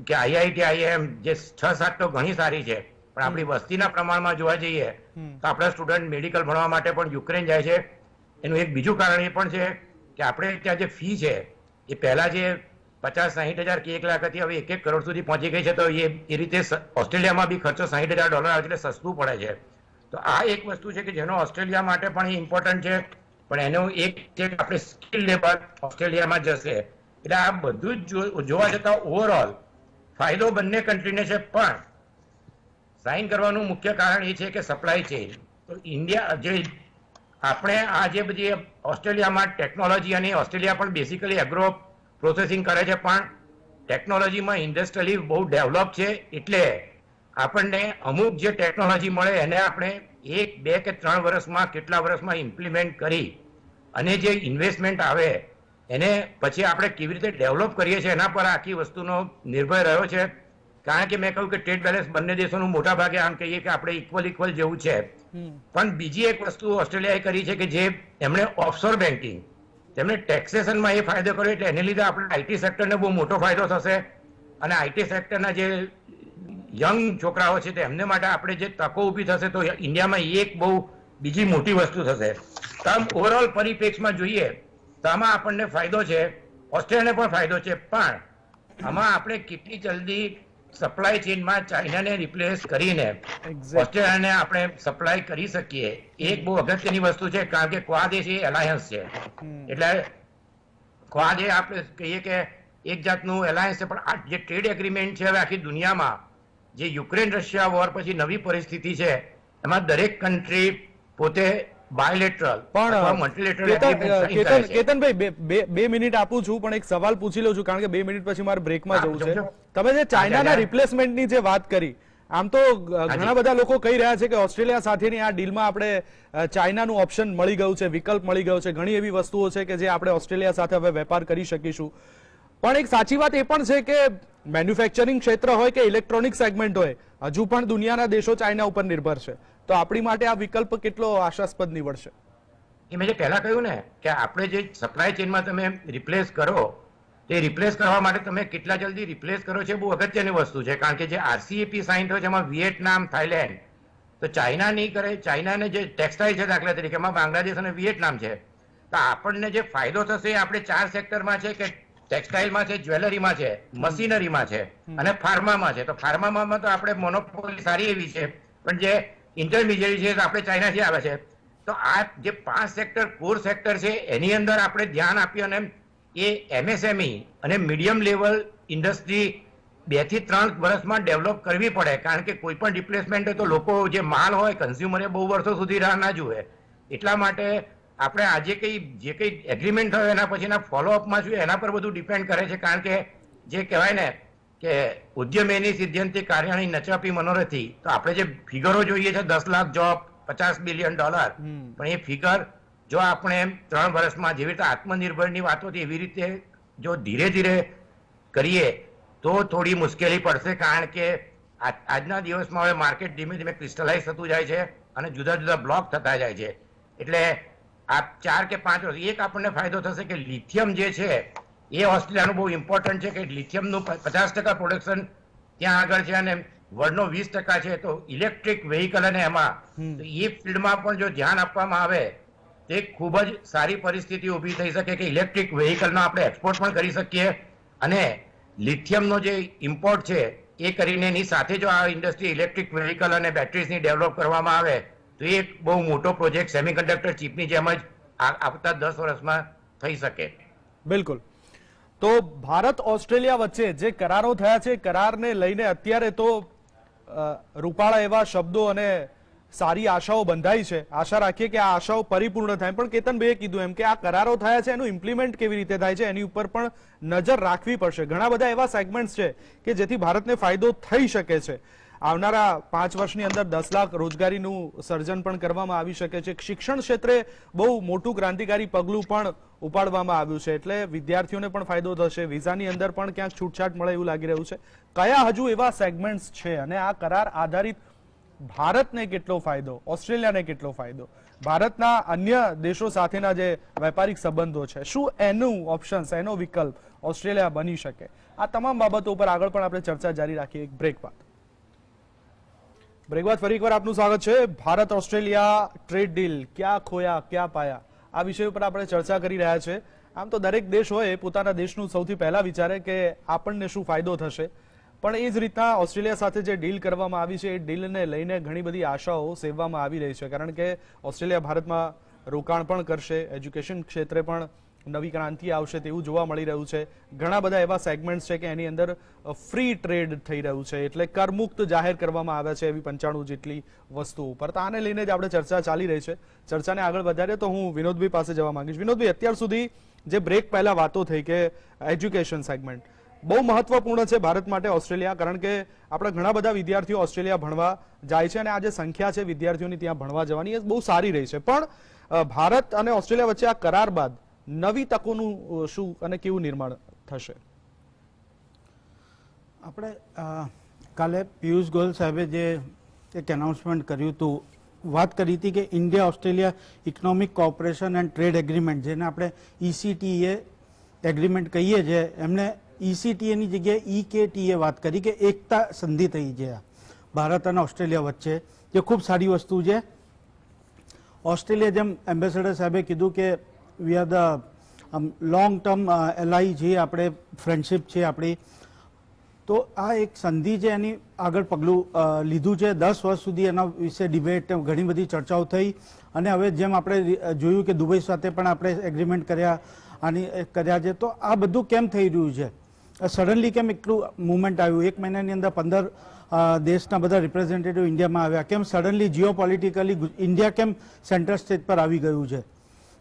C: કે IIT, IIM જે 6-7 તો ઘણી સારી છે પણ આપણી વસ્તીના પ્રમાણમાં જોવા જઈએ તો આપણા સ્ટુડન્ટ મેડિકલ ભણવા માટે પણ યુક્રેન જાય છે. એનું એક બીજું કારણ એ પણ છે કે આપણે ત્યાં જે ફી છે એ પહેલા જે 50-60 હજાર કે 1 લાખ હતી, હવે 1-1 કરોડ સુધી પહોંચી ગઈ છે. તો એ રીતે ઓસ્ટ્રેલિયામાં બી ખર્ચો $60,000 આવે એટલે સસ્તું પડે છે. તો આ એક વસ્તુ છે કે જેનો ઓસ્ટ્રેલિયા માટે પણ ઇમ્પોર્ટન્ટ છે. પણ એનું એક છે કે આપણે સ્કિલ લેબર ઓસ્ટ્રેલિયામાં જશે એટલે આ બધું જ જોવા જતાં ઓવરઓલ ફાયદો બંને કન્ટ્રીને છે. પણ સાઇન કરવાનું મુખ્ય કારણ એ છે કે સપ્લાય ચેઇન. તો ઇન્ડિયા જે આપણે આ જે બધી ઓસ્ટ્રેલિયામાં ટેકનોલોજી, અને ઓસ્ટ્રેલિયા પણ બેસિકલી એગ્રો પ્રોસેસિંગ કરે છે, પણ ટેકનોલોજીમાં ઇન્ડસ્ટ્રીયલી બહુ ડેવલપ છે. એટલે આપણને અમુક જે ટેકનોલોજી મળે એને આપણે 1, 2 કે 3 વર્ષમાં, કેટલા વર્ષમાં ઇમ્પ્લિમેન્ટ કરી અને જે ઇન્વેસ્ટમેન્ટ આવે એને પછી આપણે કેવી રીતે ડેવલપ કરીએ છીએ એના પર આખી વસ્તુનો નિર્ભર રહ્યો છે. કારણ કે મેં કહ્યું કે ટ્રેડ બેલેન્સ બંને દેશોનું મોટા ભાગે આમ કહીએ કે આપણે ઇક્વલ જેવું છે. પણ બીજી એક વસ્તુ ઓસ્ટ્રેલિયાએ કરી છે કે જે એમણે ઓફશોર બેન્કિંગ, તેમણે ટેક્સેશનમાં એ ફાયદો કર્યો. એટલે એને લીધે આપણે આઈટી સેક્ટરને બહુ મોટો ફાયદો થશે. અને આઈટી સેક્ટરના જે યંગ છોકરાઓ છે તેમને માટે આપણે જે તકો ઊભી થશે તો ઇન્ડિયામાં એક બહુ બીજી મોટી વસ્તુ થશે. તો આમ ઓવરઓલ પરિપ્રેક્ષમાં જોઈએ તો આમાં આપણને ફાયદો છે, ઓસ્ટ્રેલિયાને પણ ફાયદો છે. પણ આમાં આપણે કેટલી જલ્દી સપ્લાય ચેઇનમાં ચાઇનાને રિપ્લેસ કરીને ઓસ્ટ્રેલિયાને આપણે સપ્લાય કરી શકીએ એક બહુ અગત્યની વસ્તુ છે. કારણ કે ક્વાડ એ એલાયન્સ છે. એટલે ક્વાડ એ આપણે કહીએ કે એક જાતનું એલાયન્સ છે. પણ આ જે ટ્રેડ એગ્રીમેન્ટ છે હવે આખી દુનિયામાં, જે યુક્રેન રશિયા વોર પછી નવી પરિસ્થિતિ છે, એમાં દરેક કન્ટ્રી પોતે બાયલેટરલ
A: પણ
C: મલ્ટીલેટરલ.
A: કેતનભાઈ 2 મિનિટ આપું છું, પણ એક સવાલ પૂછી લઉં છું કારણ કે 2 મિનિટ પછી મારે બ્રેકમાં જવું છે. તમે જે ચાઇનાના રિપ્લેસમેન્ટની જે વાત કરી, આમ તો ઘણા બધા લોકો કહી રહ્યા છે કે ઓસ્ટ્રેલિયા સાથેની આ ડીલમાં આપણે ચાઇનાનું ઓપ્શન મળી ગયું છે, વિકલ્પ મળી ગયો છે. ઘણી એવી વસ્તુઓ છે કે જે આપણે ઓસ્ટ્રેલિયા સાથે હવે વેપાર કરી શકીશું. પણ એક સાચી વાત એ પણ છે કે મેન્યુફેક્ચરિંગ ક્ષેત્ર હોય કે ઇલેક્ટ્રોનિક સેગમેન્ટ હોય, હજુ પણ દુનિયાના દેશો ચાઇના ઉપર નિર્ભર છે. તો આપણી માટે આ વિકલ્પ કેટલો આશાસ્પદ નીવડશે?
C: એ મેં જે પહેલા કહ્યું ને કે આપણે જે સપ્લાય ચેઇનમાં તમે રિપ્લેસ કરો, તે રિપ્લેસ કરવા માટે તમે કેટલા જલ્દી રિપ્લેસ કરો છે બહુ અગત્યની વસ્તુ છે. કારણ કે જે RCEP સાઇન થયો છે એમાં વિયેટનામ, થાઈલેન્ડ, તો ચાઇના નહીં કરે. ચાઇનાને જે ટેક્સટાઇલ છે દાખલા તરીકે, એમાં બાંગ્લાદેશ અને વિયેટનામ છે. તો આપણને જે ફાયદો થશે એ આપણે 4 સેક્ટરમાં છે કે ટેક્સટાઇલમાં છે, જ્વેલરીમાં છે, મશીનરીમાં છે અને ફાર્મામાં છે. તો ફાર્મામાં તો આપણે મોનોપોલી સારી એવી છે, પણ જે ઇન્ટરમીડિયેટ છે આપણે ચાઇનાથી આવે છે. તો આ જે 5 સેક્ટર કોર સેક્ટર છે એની અંદર આપણે ધ્યાન આપીએ અને એ MSME અને મીડિયમ લેવલ ઇન્ડસ્ટ્રી 2 થી 3 વર્ષમાં ડેવલપ કરવી પડે. કારણ કે કોઈ પણ રિપ્લેસમેન્ટ હોય તો લોકો જે માલ હોય કન્ઝ્યુમરે બહુ વર્ષો સુધી રાહ ના જુએ. એટલા માટે આપણે આજે જે કંઈ એગ્રીમેન્ટ થયો એના પછીના ફોલોઅપમાં જોઈએ એના પર બધું ડિપેન્ડ કરે છે. કારણ કે જે કહેવાય ને કે ઉદ્યમેની સિદ્ધ્યંતિ કાર્યાણી નચાપી મનોરથી, તો આપણે જે ફિગરો જોઈએ છે 10 લાખ જોબ, $50 બિલિયન, પણ એ ફિગર જો આપણે 3 વર્ષમાં જેવી રીતે આત્મનિર્ભરની વાતો હતી એવી રીતે જો ધીરે ધીરે કરીએ તો થોડી મુશ્કેલી પડશે. કારણ કે આજના દિવસમાં હવે માર્કેટ ધીમે ધીમે ક્રિસ્ટલાઇઝ થતું જાય છે અને જુદા જુદા બ્લોક થતા જાય છે. એટલે આ 4 કે 5 વર્ષ એક આપણને ફાયદો થશે કે લિથિયમ જે છે એ ઓસ્ટ્રેલિયાનું બહુ ઇમ્પોર્ટન્ટ છે કે લિથિયમનું 50% પ્રોડક્શન ત્યાં આગળ છે અને વર્લ્ડનો 20% છે. તો ઇલેક્ટ્રિક વ્હીકલ અને એમાં એ ફિલ્ડમાં પણ જો ધ્યાન આપવામાં આવે તે ખૂબ જ સારી પરિસ્થિતિ ઊભી થઈ શકે કે ઇલેક્ટ્રિક વ્હીકલનો આપણે એક્સપોર્ટ પણ કરી શકીએ. અને લિથિયમનો જે ઇમ્પોર્ટ છે એ કરીને એની સાથે જો આ ઇન્ડસ્ટ્રી ઇલેક્ટ્રિક વ્હીકલ અને બેટરીઝની ડેવલપ કરવામાં આવે તો એ એક બહુ મોટો પ્રોજેક્ટ સેમિકન્ડક્ટર ચીપની જેમ જ આવતા 10 વર્ષમાં થઈ શકે.
A: બિલકુલ. તો ભારત ઓસ્ટ્રેલિયા વચ્ચે જે કરારો થયા છે, કરારને લઈને અત્યારે તો રૂપાળા એવા શબ્દો અને સારી આશાઓ બંધાઈ છે. આશા રાખીએ કે આ આશાઓ પરિપૂર્ણ થાય. પણ કેતનભાઈએ કીધું એમ કે આ કરારો થયા છે એનું ઇમ્પ્લિમેન્ટ કેવી રીતે થાય છે એની ઉપર પણ નજર રાખવી પડશે. ઘણા બધા એવા સેગમેન્ટ્સ છે કે જેથી ભારતને ફાયદો થઈ શકે છે. આવનારા 5 વર્ષની અંદર 10 લાખ રોજગારીનું સર્જન પણ કરવામાં આવી શકે છે. શિક્ષણ ક્ષેત્રે બહુ મોટું ક્રાંતિકારી પગલું પણ ઉપાડવામાં આવ્યું છે. એટલે વિદ્યાર્થીઓને પણ ફાયદો થશે. વિઝાની અંદર પણ ક્યાંક છૂટછાટ મળે એવું લાગી રહ્યું છે. કયા હજુ એવા સેગમેન્ટ્સ છે અને આ કરાર આધારિત ભારતને કેટલો ફાયદો, ઓસ્ટ્રેલિયાને કેટલો ફાયદો, ભારતના અન્ય દેશો સાથેના જે વેપારિક સંબંધો છે, શું એનું ઓપ્શન્સ, એનો વિકલ્પ ઓસ્ટ્રેલિયા બની શકે? આ તમામ બાબતો ઉપર આગળ પણ આપણે ચર્ચા જારી રાખીએ એક બ્રેક બાદ. ફરી એકવાર આપનું સ્વાગત છે. ભારત ઓસ્ટ્રેલિયા ટ્રેડ ડીલ, ક્યાં ખોયા ક્યાં પાયા, આ વિષય ઉપર આપણે ચર્ચા કરી રહ્યા છે. આમ તો દરેક દેશ હોય એ પોતાના દેશનું સૌથી પહેલા વિચારે કે આપણને શું ફાયદો થશે, પણ એ જ રીતના ઓસ્ટ્રેલિયા સાથે જે ડીલ કરવામાં આવી છે એ ડીલને લઈને ઘણી બધી આશાઓ સેવવામાં આવી રહી છે, કારણ કે ઓસ્ટ્રેલિયા ભારતમાં રોકાણ પણ કરશે, એજ્યુકેશન ક્ષેત્રે પણ નવી ક્રાંતિ આવશે તેવું જોવા મળી રહ્યું છે. ઘણા બધા એવા સેગમેન્ટ્સ છે કે એની અંદર ફ્રી ટ્રેડ થઈ રહ્યું છે, એટલે કરમુક્ત જાહેર કરવામાં આવ્યા છે એવી 95 જેટલી વસ્તુઓ ઉપર. તો આને લઈને જ આપણે ચર્ચા ચાલી રહી છે. ચર્ચાને આગળ વધારીએ તો હું વિનોદભાઈ પાસે જવા માંગીશ. વિનોદભાઈ, અત્યાર સુધી જે બ્રેક પહેલા વાતો થઈ કે એજ્યુકેશન સેગમેન્ટ બહુ મહત્વપૂર્ણ છે ભારત માટે ઓસ્ટ્રેલિયા, કારણ કે આપણા ઘણા બધા વિદ્યાર્થીઓ ઓસ્ટ્રેલિયા ભણવા જાય છે અને આ જે સંખ્યા છે વિદ્યાર્થીઓની ત્યાં ભણવા જવાની એ બહુ સારી રહી છે. પણ ભારત અને ઓસ્ટ્રેલિયા વચ્ચે આ કરાર બાદ નવી તકોનું શું અને કેવું નિર્માણ થશે?
D: આપણે કાલે પિયુષ ગોયલ સાહેબે જે એક એનાઉન્સમેન્ટ કર્યું હતું, વાત કરી હતી કે India Australia economic cooperation and trade agreement, જેને આપણે ECTA એગ્રીમેન્ટ કહીએ છીએ, એમને ECTA ની જગ્યાએ EKTA વાત કરી કે એકતા સંધિ થઈ છે ભારત અને ઓસ્ટ્રેલિયા વચ્ચે, જે ખૂબ સારી વસ્તુ છે. ઓસ્ટ્રેલિયા, જેમ એમ્બેસેડર સાહેબે કીધું કે we are the long term ally છીએ, આપણે ફ્રેન્ડશીપ છે આપણી, તો આ એક સંધિ છે, એની આગળ પગલું લીધું છે. 10 વર્ષ સુધી એના વિશે ડિબેટ, ઘણી બધી ચર્ચાઓ થઈ અને હવે જેમ આપણે જોયું કે દુબઈ સાથે પણ આપણે એગ્રીમેન્ટ કર્યા છે. તો આ બધું કેમ થઈ રહ્યું છે? સડનલી કેમ એટલું મુવમેન્ટ આવ્યું? 1 મહિનાની અંદર 15 દેશના બધા રિપ્રેઝેન્ટેટિવ ઇન્ડિયામાં આવ્યા. કેમ સડનલી જીઓ પોલિટિકલી ઇન્ડિયા કેમ સેન્ટર સ્ટેજ પર આવી ગયું છે?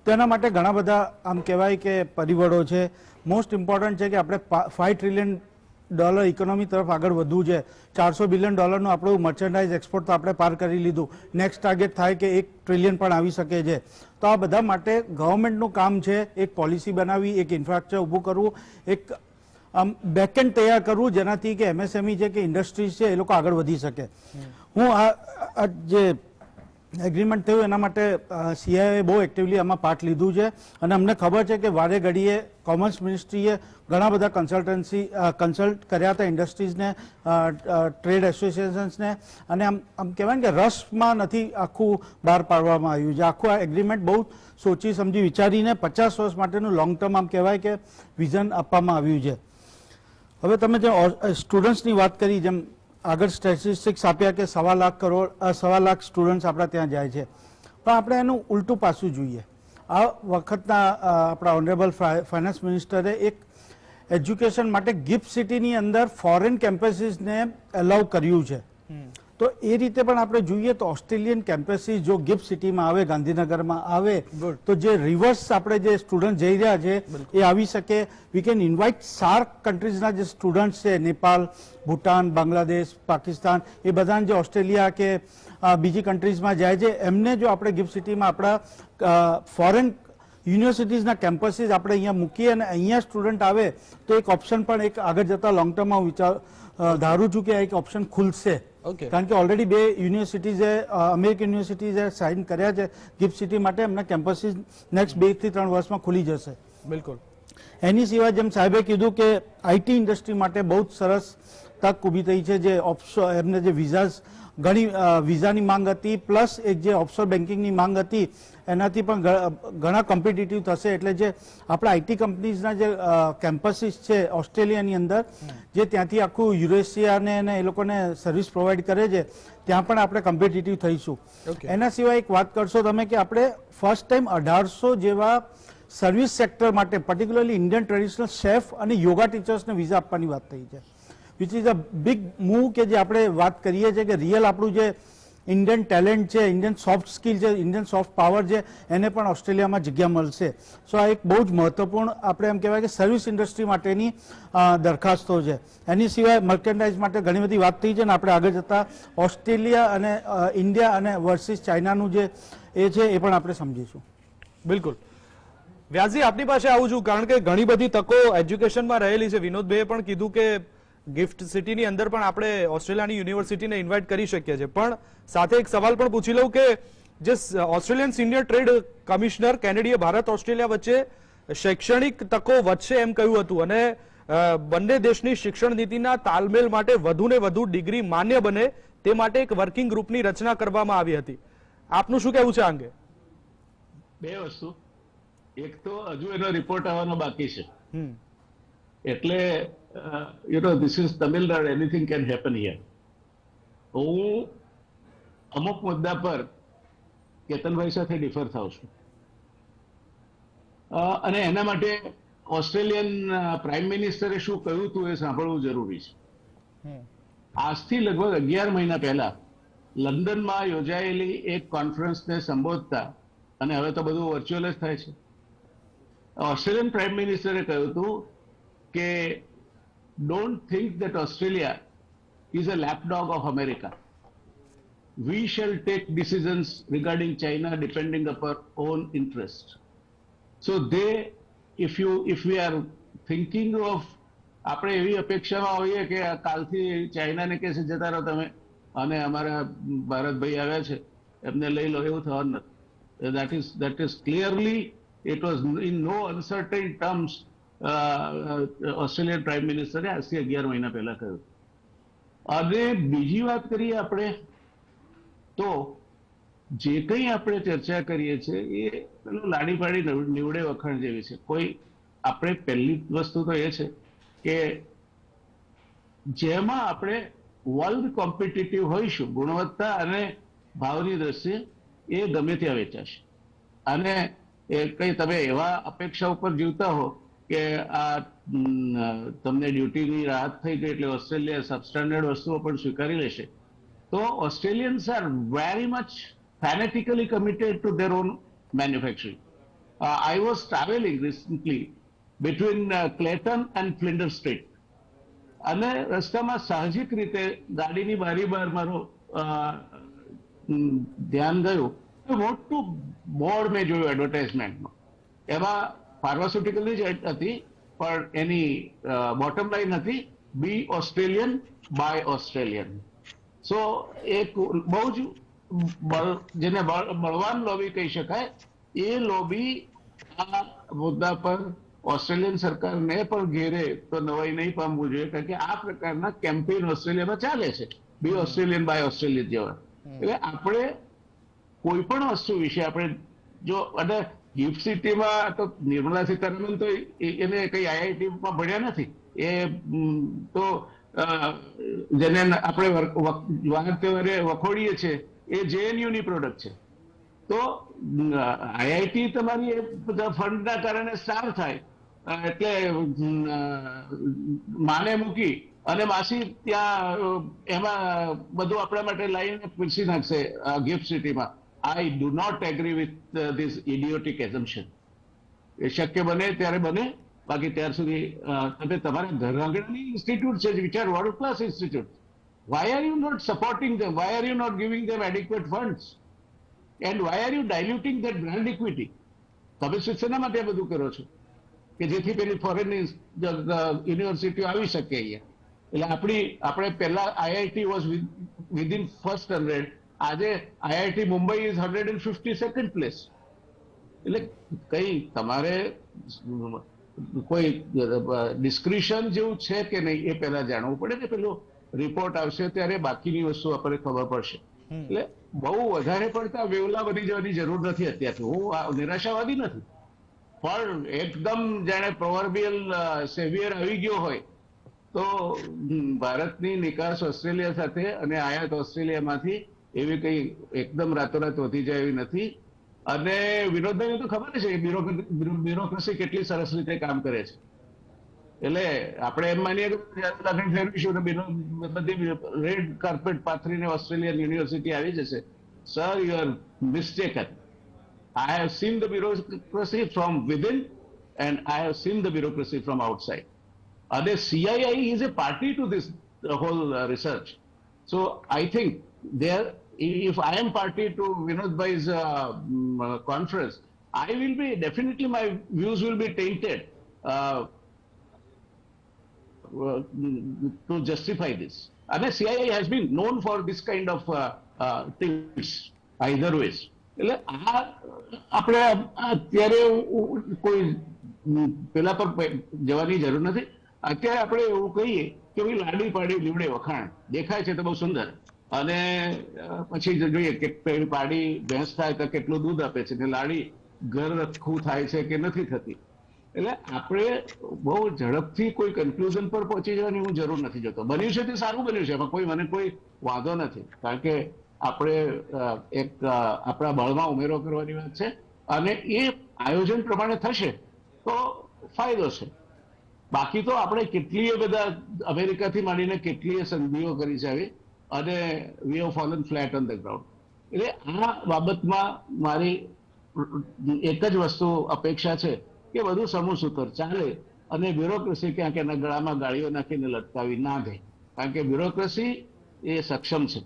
D: તેના માટે ઘણા બધા આમ કહેવાય કે પરિબળો છે. મોસ્ટ ઇમ્પોર્ટન્ટ છે કે આપણે $5 ટ્રિલિયન ઇકોનોમી તરફ આગળ વધવું છે. $400 બિલિયન આપણું મર્ચેન્ડાઇઝ એક્સપોર્ટ તો આપણે પાર કરી લીધું. નેક્સ્ટ ટાર્ગેટ થાય કે $1 ટ્રિલિયન પણ આવી શકે છે. તો આ બધા માટે ગવર્મેન્ટનું કામ છે એક પોલિસી બનાવી, એક ઇન્ફ્રાસ્ટ્રક્ચર ઊભું કરવું, એક બેકએન્ડ તૈયાર કરવું, જેનાથી કે MSME છે કે ઇન્ડસ્ટ્રીઝ છે એ લોકો આગળ વધી શકે. હું આ જે એગ્રીમેન્ટ થયું એના માટે CIOએ બહુ એક્ટિવલી આમાં પાર્ટ લીધું છે અને અમને ખબર છે કે વારે ઘડીએ કોમર્સ મિનિસ્ટ્રીએ ઘણા બધા કન્સલ્ટ કર્યા હતા ઇન્ડસ્ટ્રીઝને, ટ્રેડ એસોસિએશન્સને, અને આમ કહેવાય ને કે રસમાં નથી આખું બહાર પાડવામાં આવ્યું છે. આખું આ એગ્રીમેન્ટ બહુ સોચી સમજી વિચારીને 50 વર્ષ માટેનું લોંગ ટર્મ આમ કહેવાય કે વિઝન આપવામાં આવ્યું છે. હવે તમે જે સ્ટુડન્ટ્સની વાત કરી, જેમ આગળ સ્ટેટિસ્ટિક્સ આપ્યા કે 1.25 લાખ સ્ટુડન્ટ્સ આપણા ત્યાં જાય છે, પણ આપણે એનું ઉલટું પાસું જોઈએ. આ વખતના આપણા ઓનરેબલ ફાઇનાન્સ મિનિસ્ટરે એક એજ્યુકેશન માટે ગિફ્ટ સિટીની અંદર ફોરેન કેમ્પસીસને એલાઉ કર્યું છે. તો એ રીતે પણ આપણે જોઈએ તો ઓસ્ટ્રેલિયન કેમ્પસીસ જો ગિફ્ટ સિટીમાં આવે, ગાંધીનગરમાં આવે, તો જે રિવર્સ આપણે જે સ્ટુડન્ટ જઈ રહ્યા છે એ આવી શકે. વી કેન ઇન્વાઇટ SAARC કન્ટ્રીઝના જે સ્ટુડન્ટ્સ છે, નેપાલ, ભૂટાન, બાંગ્લાદેશ, પાકિસ્તાન, એ બધાને જે ઓસ્ટ્રેલિયા કે બીજી કન્ટ્રીઝમાં જાય છે, એમને જો આપણે ગિફ્ટ સિટીમાં આપણા ફોરેન યુનિવર્સિટીઝના કેમ્પસીસ આપણે અહીંયા મૂકીએ અને અહીંયા સ્ટુડન્ટ આવે તો એક ઓપ્શન પણ એક આગળ જતા લોંગ ટર્મમાં ધારું છું કે એક ઓપ્શન ખુલશે. કારણ કે ઓલરેડી 2 યુનિવર્સિટીઝે, અમેરિકન યુનિવર્સિટીઝે સાઇન કર્યા છે ગિફ્ટ સિટી માટે. એમના કેમ્પસીસ નેક્સ્ટ 2 થી 3 વર્ષમાં ખુલી જશે.
A: બિલકુલ.
D: એની સિવાય જેમ સાહેબે કીધું કે IT ઇન્ડસ્ટ્રી માટે બહુ જ સરસ તક ઊભી થઈ છે. જે એમને જે ઘણી વિઝાની માંગ હતી, પ્લસ એક જે ઓફશોર બેન્કિંગની માંગ હતી, એનાથી પણ ઘણા કોમ્પિટિટિવ થશે. એટલે જે આપણા IT કંપનીઝના જે કેમ્પસીસ છે ઓસ્ટ્રેલિયાની અંદર, જે ત્યાંથી આખું યુરેશિયાને એ લોકોને સર્વિસ પ્રોવાઈડ કરે છે, ત્યાં પણ આપણે કોમ્પિટિટિવ થઈશું. એના સિવાય એક વાત કરશો તમે કે આપણે ફર્સ્ટ ટાઈમ 1800 જેવા સર્વિસ સેક્ટર માટે, પર્ટિક્યુલરલી ઇન્ડિયન ટ્રેડિશનલ શેફ અને યોગા ટીચર્સને વિઝા આપવાની વાત થઈ છે, which is a big move. કે જે આપણે વાત કરીએ છીએ કે રિયલ આપણું જે ઇન્ડિયન ટેલેન્ટ છે, ઇન્ડિયન સોફ્ટ સ્કિલ છે, ઇન્ડિયન સોફ્ટ પાવર છે, એને પણ ઓસ્ટ્રેલિયામાં જગ્યા મળશે. સો આ એક બહુ જ મહત્વપૂર્ણ આપણે એમ કહેવાય કે સર્વિસ ઇન્ડસ્ટ્રી માટેની દરખાસ્તો છે. એની સિવાય મર્ચેન્ડાઇઝ માટે ઘણી બધી વાત થઈ છે ને આપણે આગળ જતા ઓસ્ટ્રેલિયા અને ઇન્ડિયા અને વર્સિસ ચાઇનાનું જે એ છે એ પણ આપણે સમજીશું.
A: બિલકુલ. વ્યાસજી, આપની પાસે આવું છું કારણ કે ઘણી બધી તકો એજ્યુકેશનમાં રહેલી છે. વિનોદભાઈએ પણ કીધું કે ગિફ્ટ સિટીની અંદર પણ આપણે ઓસ્ટ્રેલિયાની યુનિવર્સિટીને ઇન્વાઇટ કરી શકીએ છીએ, પણ સાથે એક સવાલ પણ પૂછી લઉં કે જે ઓસ્ટ્રેલિયન સિનિયર ટ્રેડ કમિશનર કેનેડીએ ભારત ઓસ્ટ્રેલિયા વચ્ચે શૈક્ષણિક તકો વધશે એમ કહ્યું હતું અને બંને દેશની શિક્ષણ નીતિના તાલમેલ માટે વધુ ને વધુ ડિગ્રી માન્ય બને તે માટે એક વર્કિંગ ગ્રુપની રચના કરવામાં આવી હતી. આપનું શું કહેવું છે આ અંગે?
B: 2 વસ્તુ. એક તો હજુ એનો રિપોર્ટ આવવાનો બાકી છે.
A: હમ
B: એટલે this is Tamil Nadu, anything can happen here. હું અમુક મુદ્દા પર કેતનભાઈ સાથે ડિફર થાઉં છું. અને એના માટે ઓસ્ટ્રેલિયન પ્રાઇમ મિનિસ્ટરે શું કહ્યું હતું એ સાંભળવું જરૂરી છે.
A: હમ
B: આજથી લગભગ 11 મહિના પહેલા લંડનમાં યોજાયેલી એક કોન્ફરન્સને સંબોધતા, અને હવે તો બધું વર્ચ્યુઅલ જ થાય છે, ઓસ્ટ્રેલિયન પ્રાઇમ મિનિસ્ટરે કહ્યું હતું કે don't think that Australia is a lapdog of America. We shall take decisions regarding China depending upon our own interest. So if we are thinking of, આપણે એવી અપેક્ષામાં હોઈએ કે કાલથી ચાઇનાને કહેશે જતા રહો તમે, અને અમારા ભારતભાઈ આવ્યા છે એમને લઈ લો, એવું થવાનું નથી. That is clearly, it was in no uncertain terms Australian prime મિનિસ્ટરે આજથી 11 મહિના પહેલા કહ્યું. અને બીજી વાત કરીએ આપણે તો જે કંઈ આપણે ચર્ચા કરીએ છીએ એ પેલું લાડી પાડી નીવડે વખાણ જેવી છે. કોઈ આપણે પહેલી વસ્તુ તો એ છે કે જેમાં આપણે વર્લ્ડ કોમ્પિટિટિવ હોઈશું ગુણવત્તા અને ભાવની દ્રષ્ટિએ, એ ગમે ત્યાં વેચાશે. અને એ કંઈ તમે એવા અપેક્ષા ઉપર જીવતા હો કે આ તમને ડ્યુટીની રાહત થઈ ગઈ એટલે ઓસ્ટ્રેલિયા સબસ્ટાન્ડર્ડ વસ્તુઓ પણ સ્વીકારી લેશે, તો Australians are very much fanatically committed to their own manufacturing. I was traveling recently between Clayton and Flinders Street. અને રસ્તામાં સાહજિક રીતે ગાડીની બારી બહાર મારું ધ્યાન ગયું, મોટું બોર્ડ મેં જોયું એડવર્ટાઇઝમેન્ટમાં. એમાં ફાર્માસ્યુટિકલની જ હતી, પણ એની બોટમ લાઈન હતી બી ઓસ્ટ્રેલિયન બાય ઓસ્ટ્રેલિયન. સો એક બહુ જ જેને બળવાન લોબી કહી શકાય, એ લોબી આ મુદ્દા પર ઓસ્ટ્રેલિયન સરકારને પણ ઘેરે તો નવાઈ નહીં પામવું જોઈએ, કારણ કે આ પ્રકારના કેમ્પેઇન ઓસ્ટ્રેલિયામાં ચાલે છે, બી ઓસ્ટ્રેલિયન બાય ઓસ્ટ્રેલિયન જેવા. એટલે આપણે કોઈ પણ વસ્તુ વિશે આપણે જો, અને ગિફ્ટ સિટીમાં તો નિર્મલા સીતારામન તો એને કઈ આઈઆઈટીમાં ભણ્યા નથી, એ તો જેને આપણે વાર તહેવારે વખોડીએ છીએ એ JNUની પ્રોડક્ટ છે. તો આઈઆઈટી તમારી એ બધા ફંડના કારણે સ્ટાર થાય એટલે માને મૂકી અને માસી ત્યાં એમાં બધું આપણા માટે લાવીને પીરસી નાખશે ગિફ્ટ સિટીમાં. I do not agree with this idiotic assumption. એ શક્ય બને ત્યારે બને, બાકી ત્યાર સુધી તમે તમારા ઘર આંગણાની ઇન્સ્ટિટ્યૂટ છે which are world class institute. Why are you not supporting them? Why are you not giving them adequate funds? And why are you diluting that brand equity? તમે શિક્ષણના માટે બધું કરો છો કે જેથી પેલી ફોરેન યુનિવર્સિટીઓ આવી શકે અહીંયા. એટલે આપણે પહેલા આઈઆઈટી વોઝ વિધિન ફર્સ્ટ 100, આજે IIT Mumbai is 152nd place. એટલે કઈ તમારે કોઈ ડિસ્ક્રિશન જેવું છે કે નહીં એ પહેલા જાણવું પડે ને. પેલું રિપોર્ટ આવશે ત્યારે બાકીની વસ્તુ આપણને ખબર પડશે. એટલે બહુ વધારે પડતા વેવલા બની જવાની જરૂર નથી અત્યારથી. હું નિરાશાવાદી નથી, પણ એકદમ જાણે પ્રોવર્બિયલ સેવિયર આવી ગયો હોય તો ભારતની નિકાસ ઓસ્ટ્રેલિયા સાથે અને આયાત ઓસ્ટ્રેલિયામાંથી એવી કઈ એકદમ રાતોરાત વધી જાય એવી નથી. અને વિનોદભાઈને તો ખબર છે બ્યુરોક્રેસી કેટલી સરસ રીતે કામ કરે છે. એટલે આપણે એમ માનીએ કે લગ્ન ફેરવીશું બધી રેડ કાર્પેટ પાથરીને ઓસ્ટ્રેલિયન યુનિવર્સિટી આવી જશે. Sir, you are mistaken. I have seen the bureaucracy from within and I have seen the bureaucracy from outside. And the CII is a party to this whole research. So I think there, if I am party to Vinod Bhai's conference, I will be, definitely my views will be tainted to justify this. And the CII has been known for this kind of things either ways. એટલે આ આપણે અત્યારે કોઈ પેલા પર જવાની જરૂર નથી. અત્યારે આપણે એવું કહીએ કે ભાઈ લાડી પાડી લીવડે વખાણ દેખાય છે તો બહુ સુંદર, અને પછી જોઈએ કે પાડી ભેંસ થાય તો કેટલું દૂધ આપે છે, ને લાડી ઘર રખું થાય છે કે નથી થતી. એટલે આપણે બહુ ઝડપથી કોઈ કન્ક્લુઝન પર પહોંચી જવાની હું જરૂર નથી જોતો. બન્યું છે તે સારું બન્યું છે, એમાં મને કોઈ વાંધો નથી, કારણ કે આપણે એક આપણા બળમાં ઉમેરો કરવાની વાત છે, અને એ આયોજન પ્રમાણે થશે તો ફાયદો છે. બાકી તો આપણે કેટલીય બધા અમેરિકાથી માંડીને કેટલીય સંધિઓ કરી છે આવી, અને we have fallen flat on the ground. એટલે આ બાબતમાં મારી એક જ વસ્તુ અપેક્ષા છે કે બધું સમૂહસૂત્ર ચાલે અને બ્યુરોક્રેસી ક્યાંક એના ગળામાં ગાળીઓ નાખીને લટકાવી ના દે, કારણ કે બ્યુરોક્રેસી એ સક્ષમ છે.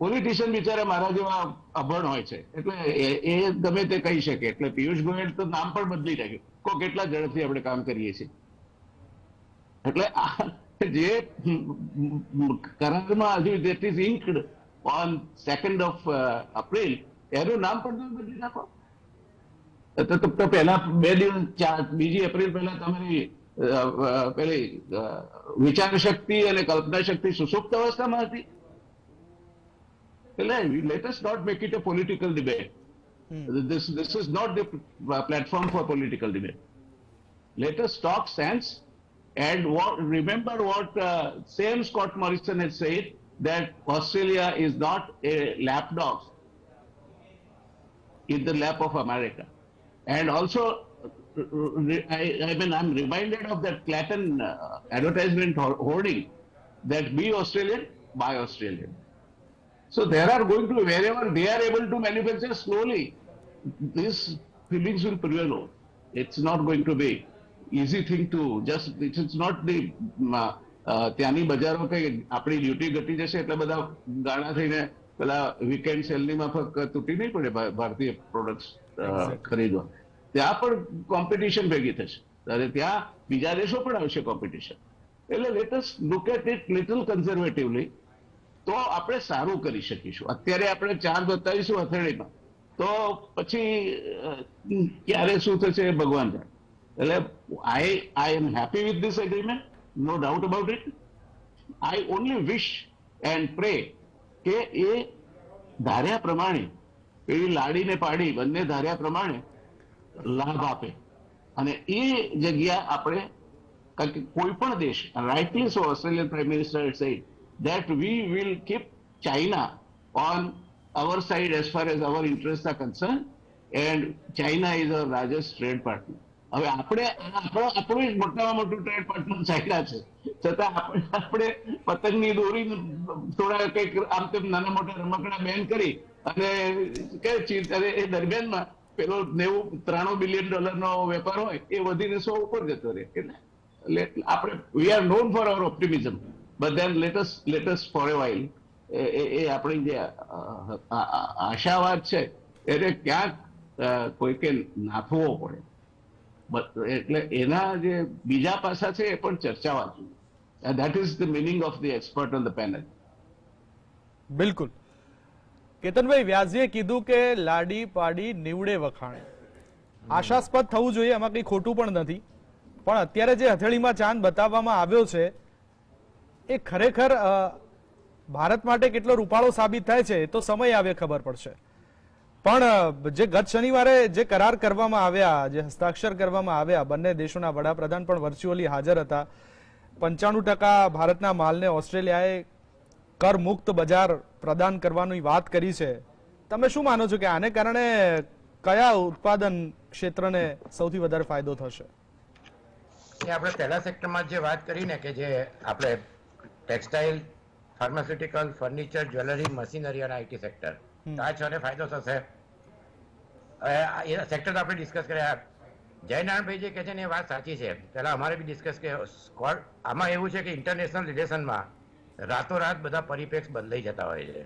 B: પોલિટિશિયન બિચારા મારા જેવા અભણ હોય છે, એટલે એ ગમે તે કહી શકે. એટલે પિયુષ ગોયલ તો નામ પણ બદલી નાખ્યું, કેટલા ઝડપથી આપણે કામ કરીએ છીએ. એટલે જે કરારમાં હજુ that is inked on 2nd of April, એનું નામ પણ તમે બદલી નાખો. તો પહેલા 2 દિવસ, 2 એપ્રિલ પહેલા તમારી પેલી વિચાર શક્તિ અને કલ્પના શક્તિ સુસુપ્ત અવસ્થામાં હતી. એટલે let us not make it a political debate. This is not the platform for political debate. Let us talk sense, and remember what Sam Scott Morrison had said, that Australia is not a lapdog in the lap of America. And also, I'm reminded of that Clayton advertisement hoarding, that be Australian, buy Australian. So there are going to, wherever they are able to manufacture slowly, these feelings will prevail. It's not going to be easy thing to just, it's not the ત્યાંની બજારો કઈ આપણી duty ઘટી જશે એટલે બધા ગાણા થઈને પેલા વીકેન્ડ સેલની માફક તૂટી નહીં પડે ભારતીય પ્રોડક્ટ્સ ખરીદવા. ત્યાં પણ કોમ્પિટિશન ભેગી થશે, અને ત્યાં બીજા દેશો પણ આવશે કોમ્પિટિશન. એટલે let us look at it little conservatively, તો આપણે સારું કરી શકીશું. અત્યારે આપણે ચાર બતાવીશું હથેળીમાં, તો પછી ક્યારે શું થશે એ ભગવાન જાણે. એટલે I am happy with this agreement, no doubt about it. I only wish and pray કે એ ધાર્યા પ્રમાણે, પેલી લાડીને પાડી બંને ધાર્યા પ્રમાણે લાભ આપે. અને એ જગ્યા આપણે, કારણ કે કોઈ પણ દેશ, rightly so Australian prime minister said that we will keep China on our side as far as our interests are concerned, and China is our largest trade partner. હવે આપણે આપણું મોટામાં મોટું ટ્રેડ પાર્ટનર ચાઇના છે, છતાં આપણે પતંગની દોરી થોડા કંઈક આમ તેમ નાના મોટા રમકડા બેન કરી અને એ દરમિયાનમાં પેલો 93 બિલિયન ડોલરનો વેપાર હોય એ વધીને 100 ઉપર જતો રહે. એટલે આપણે we are known for our optimism, but then let us for a while એ આપણી જે આશાવાદ છે એને ક્યાંક કોઈકે નાથવો પડે. એટલે એના જે બીજા પાસા છે એ પણ ચર્ચાવા જોઈએ. That is the meaning of the expert on the panel.
A: બિલકુલ. કેતનભાઈ વ્યાસજીએ કીધું કે લાડી પાડી નીવડે વખાણે, આશાસ્પદ થવું જોઈએ, એમાં કંઈ ખોટું પણ નથી. પણ અત્યારે જે હથેળીમાં ચાંદ બતાવવામાં આવ્યો છે એ ખરેખર ભારત માટે કેટલો રૂપાળો સાબિત થાય છે તો સમય આવે ખબર પડશે. પણ જે ગત શનિવારે જે કરાર કરવામાં આવ્યા, જે હસ્તાક્ષર કરવામાં આવ્યા, બંને દેશોના વડાપ્રધાન પણ વર્ચ્યુઅલી હાજર હતા. 95% ભારતના માલને ઓસ્ટ્રેલિયાએ કરમુક્ત બજાર પ્રદાન કરવાની વાત કરી છે. તમે શું માનો છો કે આને કારણે કયા ઉત્પાદન ક્ષેત્રને સૌથી વધારે ફાયદો થશે?
C: આપણે પહેલા સેક્ટરમાં જે વાત કરી ને, કે જે આપણે textile, pharmaceutical, furniture, jewellery, machinery અને આઈટી સેક્ટર, આ છને ફાયદો થશે. એ સેક્ટર આપણે ડિસ્કસ કર્યા. જયનારાયણભાઈ જે કહે છે ને એ વાત સાચી છે. પહેલા અમારે બી ડિસ્કસ કે આમાં એવું છે કે ઇન્ટરનેશનલ રિલેશનમાં રાતોરાત બધા પરિપ્રેક્ષ બદલાઈ જતા હોય છે.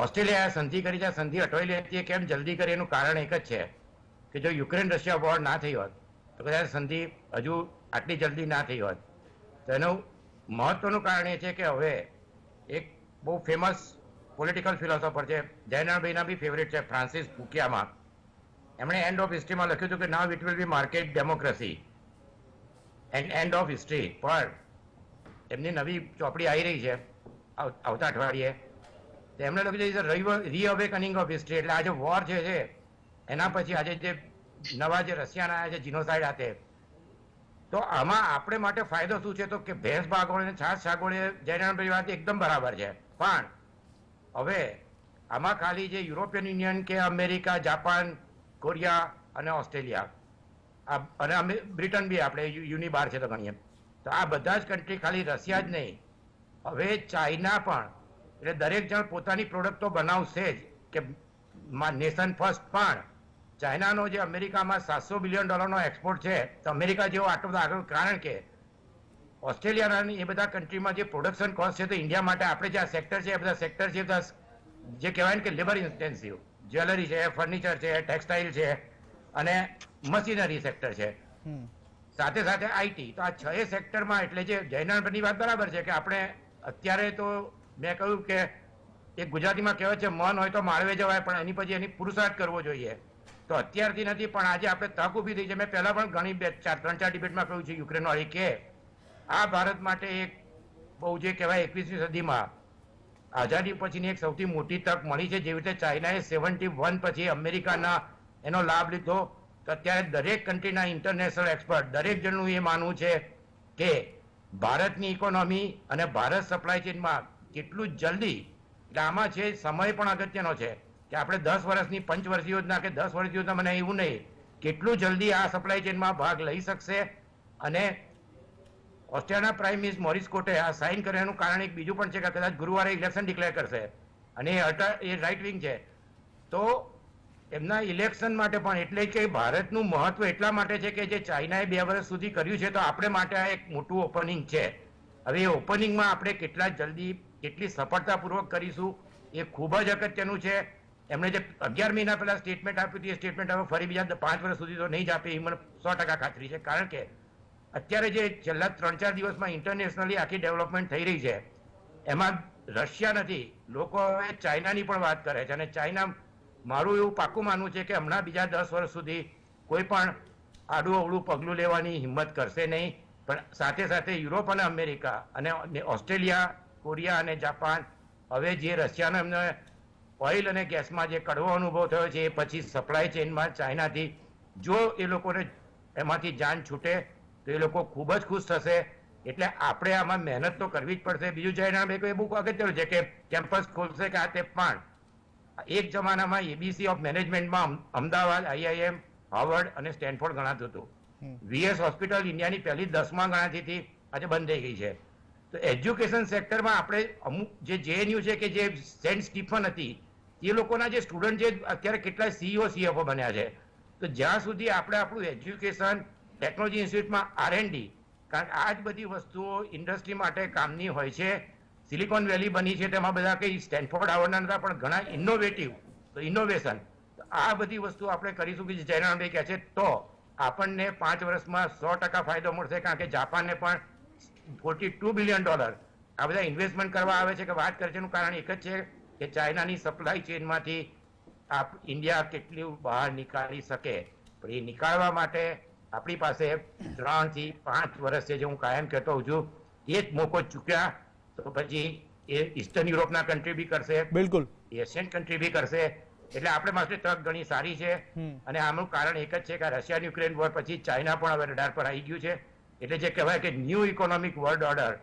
C: ઓસ્ટ્રેલિયાએ સંધિ કરી છે, સંધિ અટવાઈ હતી, કેમ જલ્દી કરી એનું કારણ એક જ છે કે જો યુક્રેન રશિયા વોર ના થઈ હોત તો કદાચ સંધિ હજુ આટલી જલ્દી ના થઈ હોત. તો એનું મહત્વનું કારણ એ છે કે હવે એક બહુ ફેમસ પોલિટિકલ ફિલોસોફર છે, જયનારાયણભાઈના બી ફેવરેટ છે, ફ્રાન્સિસ ફુકિયામા. એમણે એન્ડ ઓફ હિસ્ટ્રીમાં લખ્યું હતું કે now it will be market democracy and end of history. પણ એમની નવી ચોપડી આવી રહી છે આવતા અઠવાડિયે, તો એમણે લખ્યું છે રીઅવેકનિંગ ઓફ હિસ્ટ્રી. એટલે આ જે વોર છે એના પછી આજે જે નવા જે રશિયાના આવ્યા છે જીનોસાઇડ હાથે, તો આમાં આપણે માટે ફાયદો શું છે? તો કે ભેંસ ભાગોળે ને છાસ છાગોળે જયરાણભાઈ વાત એકદમ બરાબર છે, પણ હવે આમાં ખાલી જે યુરોપિયન યુનિયન કે અમેરિકા, જાપાન, કોરિયા અને ઓસ્ટ્રેલિયા અને બ્રિટન બી આપણે યુની બહાર છે તો ગણીએ, તો આ બધા જ કન્ટ્રી, ખાલી રશિયા જ નહીં, હવે ચાઇના પણ, એટલે દરેક જણ પોતાની પ્રોડક્ટ તો બનાવશે જ કે નેશન ફર્સ્ટ, પણ ચાઇનાનો જે અમેરિકામાં $700 બિલિયન એક્સપોર્ટ છે, તો અમેરિકા જેવો આટલો બધો આગળ, કારણ કે ઓસ્ટ્રેલિયાના એ બધા કન્ટ્રીમાં જે પ્રોડક્શન કોસ્ટ છે, તો ઇન્ડિયા માટે આપણે જે આ સેક્ટર છે, એ બધા સેક્ટર છે જે કહેવાય ને કે લેબર ઇન્ટેન્સિવ, જ્વેલરી છે, ફર્નિચર છે, ટેક્સટાઇલ છે અને મશીનરી સેક્ટર છે, સાથે સાથે આઈટી, તો આ 6 સેક્ટરમાં, એટલે જે જયનાભાઈની વાત બરાબર છે કે આપણે અત્યારે તો મેં કહ્યું કે એક ગુજરાતીમાં કહેવાય છે મન હોય તો માળવે જવાય, પણ એની પછી એની પુરુષાર્થ કરવો જોઈએ. તો અત્યારથી નથી, પણ આજે આપણે તક ઊભી થઈ છે. મેં પહેલા પણ ઘણી 3-4 ડિબેટમાં કહ્યું છે યુક્રેન વાળી કે આ ભારત માટે એક બહુ જે કહેવાય 21મી સદીમાં આઝાદી પછીની એક સૌથી મોટી તક મળી છે. જેવી રીતે ચાઇનાએ 71 પછી અમેરિકાના એનો લાભ લીધો, તો અત્યારે દરેક કન્ટ્રીના ઇન્ટરનેશનલ એક્સપર્ટ, દરેક જણનું એ માનવું છે કે ભારતની ઇકોનોમી અને ભારત સપ્લાય ચેનમાં કેટલું જલ્દી, એટલે આમાં છે સમય પણ અગત્યનો છે કે આપણે 10 વર્ષની પંચવર્ષીય યોજના કે 10 વર્ષની યોજના, મને એવું નહીં, કેટલું જલ્દી આ સપ્લાય ચેનમાં ભાગ લઈ શકશે. અને ઓસ્ટ્રેલિયાના પ્રાઇમ મિનિસ્ટર મોરિસ કોટે આ સાઇન કર્યાનું કારણ એક બીજું પણ છે કે કદાચ ગુરુવારે ઇલેક્શન ડિક્લેર કરશે, અને એ રાઇટ વિંગ છે, તો એમના ઇલેક્શન માટે પણ, એટલે કે ભારતનું મહત્વ એટલા માટે છે કે જે ચાઇનાએ 2 વર્ષ સુધી કર્યું છે, તો આપણે માટે આ એક મોટું ઓપનિંગ છે. હવે એ ઓપનિંગમાં આપણે કેટલા જલ્દી, કેટલી સફળતાપૂર્વક કરીશું, એ ખૂબ જ અગત્યનું છે. એમણે જે 11 મહિના પહેલા સ્ટેટમેન્ટ આપ્યું હતું, એ સ્ટેટમેન્ટ હવે ફરી બીજા 5 વર્ષ સુધી તો નહીં જ આપે, એ મને 100% ખાતરી છે. કારણ કે અત્યારે જે છેલ્લા 3-4 દિવસમાં ઇન્ટરનેશનલી આખી ડેવલપમેન્ટ થઈ રહી છે, એમાં રશિયા નથી, લોકો હવે ચાઇનાની પણ વાત કરે છે. અને ચાઇના, મારું એવું પાક્કું માનવું છે કે હમણાં બીજા 10 વર્ષ સુધી કોઈ પણ આડું અવળું પગલું લેવાની હિંમત કરશે નહીં. પણ સાથે સાથે યુરોપ અને અમેરિકા અને ઓસ્ટ્રેલિયા, કોરિયા અને જાપાન, હવે જે રશિયાનો એમને ઓઇલ અને ગેસમાં જે કડવો અનુભવ થયો છે, એ પછી સપ્લાય ચેઇનમાં ચાઇનાથી જો એ લોકોને એમાંથી જાન છૂટે તો એ લોકો ખૂબ જ ખુશ થશે. એટલે આપણે આમાં મહેનત તો કરવી જ પડશે. બીજું જયનાભાઈ એ બહુ અગત્યનું છે કે કેમ્પસ ખોલશે કે આ તે, પણ એક જમાનામાં એબીસી ઓફ મેનેજમેન્ટમાં અમદાવાદ, આઈઆઈએમ, હાર્વર્ડ અને સ્ટેનફોર્ડ ગણાતું હતું. વીએસ હોસ્પિટલ ઇન્ડિયાની પહેલી 10માં ગણાતી હતી, આજે બંધ થઈ ગઈ છે. તો એજ્યુકેશન સેક્ટરમાં આપણે અમુક જે જેએનયુ છે કે જે સેન્ટ સ્ટીફન હતી, એ લોકોના જે સ્ટુડન્ટ છે અત્યારે કેટલાય સીઈઓ સીએફઓ બન્યા છે. તો જ્યાં સુધી આપણે આપણું એજ્યુકેશન, ટેકનોલોજી ઇન્સ્ટિટ્યૂટમાં R&D, કારણ કે આ જ બધી વસ્તુઓ ઇન્ડસ્ટ્રી માટે કામની હોય છે. સિલિકોન વેલી બની છે, તેમાં બધા કંઈ સ્ટેનફોર્ડ આવડના નતા, પણ ઘણા ઇનોવેટિવ, તો ઇનોવેશન, આ બધી વસ્તુ આપણે કરીશું કે જયરામભાઈ કહે છે, તો આપણને 5 વર્ષમાં 100% ફાયદો મળશે. કારણ કે જાપાનને પણ $42 બિલિયન આ બધા ઇન્વેસ્ટમેન્ટ કરવા આવે છે કે વાત કરે છે, એનું કારણ એક જ છે કે ચાઇનાની સપ્લાય ચેઇનમાંથી ઇન્ડિયા કેટલી બહાર નીકાળી શકે. પણ એ નીકાળવા માટે આપણી પાસે 3 થી 5 વર્ષ છે, જે હું કાયમ કહેતો હોઉં છું. એ જ મોકો ચૂક્યા તો પછી એ ઇસ્ટર્ન યુરોપના કન્ટ્રી બી કરશે,
A: બિલકુલ
C: એશિયન કન્ટ્રી બી કરશે. એટલે આપણે માટે તક ઘણી સારી છે. અને આનું કારણ એક જ છે કે રશિયા યુક્રેન વોર પછી ચાઇના પણ હવે રડાર પર આવી ગયું છે. એટલે જે કહેવાય કે ન્યૂ ઇકોનોમિક વર્લ્ડ ઓર્ડર,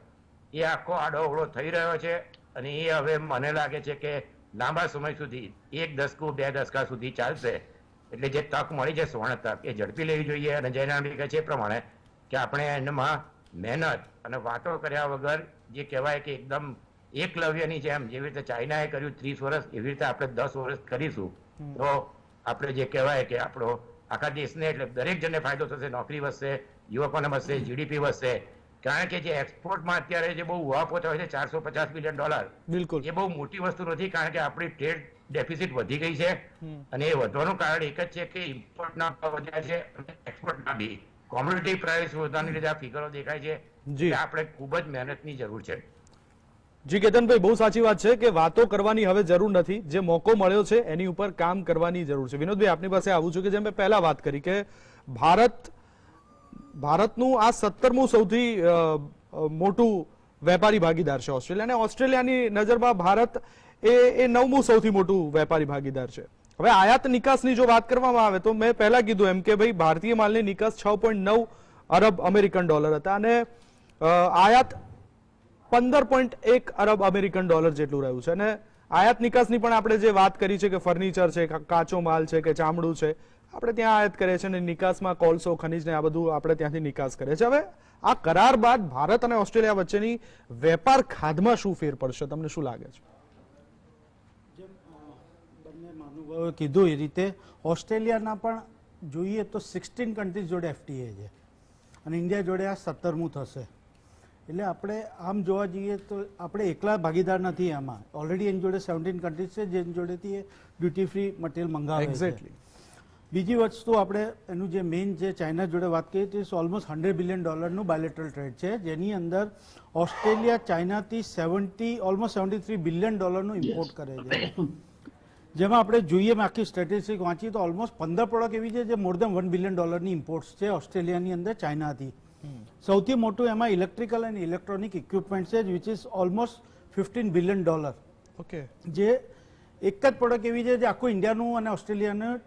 C: એ આખો આડો અવળો થઈ રહ્યો છે. અને એ હવે મને લાગે છે કે લાંબા સમય સુધી, 1 દશકો 2 દશકા સુધી ચાલશે. એટલે જે તક મળી છે, સુવર્ણ તક, એ ઝડપી લેવી જોઈએ. અને જયનાભાઈ કહે છે એ પ્રમાણે કે આપણે એમાં મહેનત અને વાતો કર્યા વગર, જે કહેવાય કે એકદમ એકલવ્યની જેમ, જેવી રીતે ચાઇનાએ કર્યું 30 વર્ષ, એવી રીતે આપણે 10 વર્ષ કરીશું, તો આપણે જે કહેવાય કે આપણો આખા દેશને, એટલે દરેક જણને ફાયદો થશે. નોકરી વધશે, યુવકોને વધશે, જીડીપી વધશે. કારણ કે જે એક્સપોર્ટમાં અત્યારે જે બહુ ઉહાપોત હોય છે, $450 બિલિયન,
A: બિલકુલ
C: એ બહુ મોટી વસ્તુ નથી. કારણ કે આપણી ટ્રેડ ડેફિસિટ વધી ગઈ છે, અને એ વધવાનું કારણ એક જ છે કે ઇમ્પોર્ટના ભાવ વધ્યા છે અને એક્સપોર્ટના બી. કોમ્યુનિટી પ્રાઇસ વધવાને લીધે આ ફિગરો દેખાય છે.
A: જી,
C: આપણે ખૂબ જ મહેનતની જરૂર છે.
A: જી કેતનભાઈ, બહુ સાચી વાત છે કે વાતો કરવાની હવે જરૂર નથી, જે મોકો મળ્યો છે એની ઉપર કામ કરવાની જરૂર છે. વિનોદભાઈ, આપની પાસે આવું છું કે જેમ મેં પહેલા વાત કરી કે ભારતનું આ 17મું સૌથી મોટું વેપારી ભાગીદાર છે ઓસ્ટ્રેલિયા, અને ઓસ્ટ્રેલિયાની નજરમાં ભારત એ 9મું સૌથી મોટું વેપારી ભાગીદાર છે. હવે આયાત નિકાસની જો વાત કરવામાં આવે તો મેં પહેલા કીધું એમ કે ભાઈ ભારતીય માલની નિકાસ 6.9 અરબ અમેરિકન ડોલર હતા અને આયાત 15.1 અરબ અમેરિકન ડોલર જેટલું રહ્યું છે. અને આયાત નિકાસની પણ આપણે જે વાત કરી છે કે ફર્નિચર છે, કાચો માલ છે કે ચામડું છે, આપણે ત્યાં આયાત કરીએ છીએ અને નિકાસમાં કોલસો, ખનીજ ને આ બધું આપણે ત્યાંથી નિકાસ કરીએ છીએ. હવે આ કરાર બાદ ભારત અને ઓસ્ટ્રેલિયા વચ્ચેની વેપાર ખાધમાં શું ફેર પડશે, તમને શું લાગે છે?
D: બંને મહાનુભાવોએ કીધું એ રીતે ઓસ્ટ્રેલિયાના પણ જોઈએ તો 16 કન્ટ્રીઝ જોડે એફટીએ છે અને ઇન્ડિયા જોડે આ 17મું થશે. એટલે આપણે આમ જોવા જઈએ તો આપણે એકલા ભાગીદાર નથી આમાં. ઓલરેડી એની જોડે 17 કન્ટ્રીઝ છે જેની જોડેથી એ ડ્યુટી ફ્રી મટીરિયલ મંગાવે છે. બીજી વસ્તુ આપણે એનું જે મેઇન જે ચાઇના જોડે વાત કરીએ તો ઓલમોસ્ટ $100 બિલિયન બાયલેટરલ ટ્રેડ છે, જેની અંદર ઓસ્ટ્રેલિયા ચાઇનાથી ઓલમોસ્ટ $73 બિલિયન ઇમ્પોર્ટ કરે છે. જેમાં આપણે જોઈએ આખી સ્ટેટિસ્ટિક વાંચીએ તો ઓલમોસ્ટ 15 પ્રોડક્ટ એવી છે જે મોર દેન $1 બિલિયન ઇમ્પોર્ટ્સ છે ઓસ્ટ્રેલિયાની અંદર ચાઇનાથી. સૌથી મોટું એમાં ઇલેક્ટ્રિકલ અને ઇલેક્ટ્રોનિક ઇક્વિપમેન્ટ છે which is almost $15 billion.
A: Okay,
D: જે એક જ પ્રોડક્ટ એવી છે જે આખું ઇન્ડિયાનું અને ઓસ્ટ્રેલિયાનું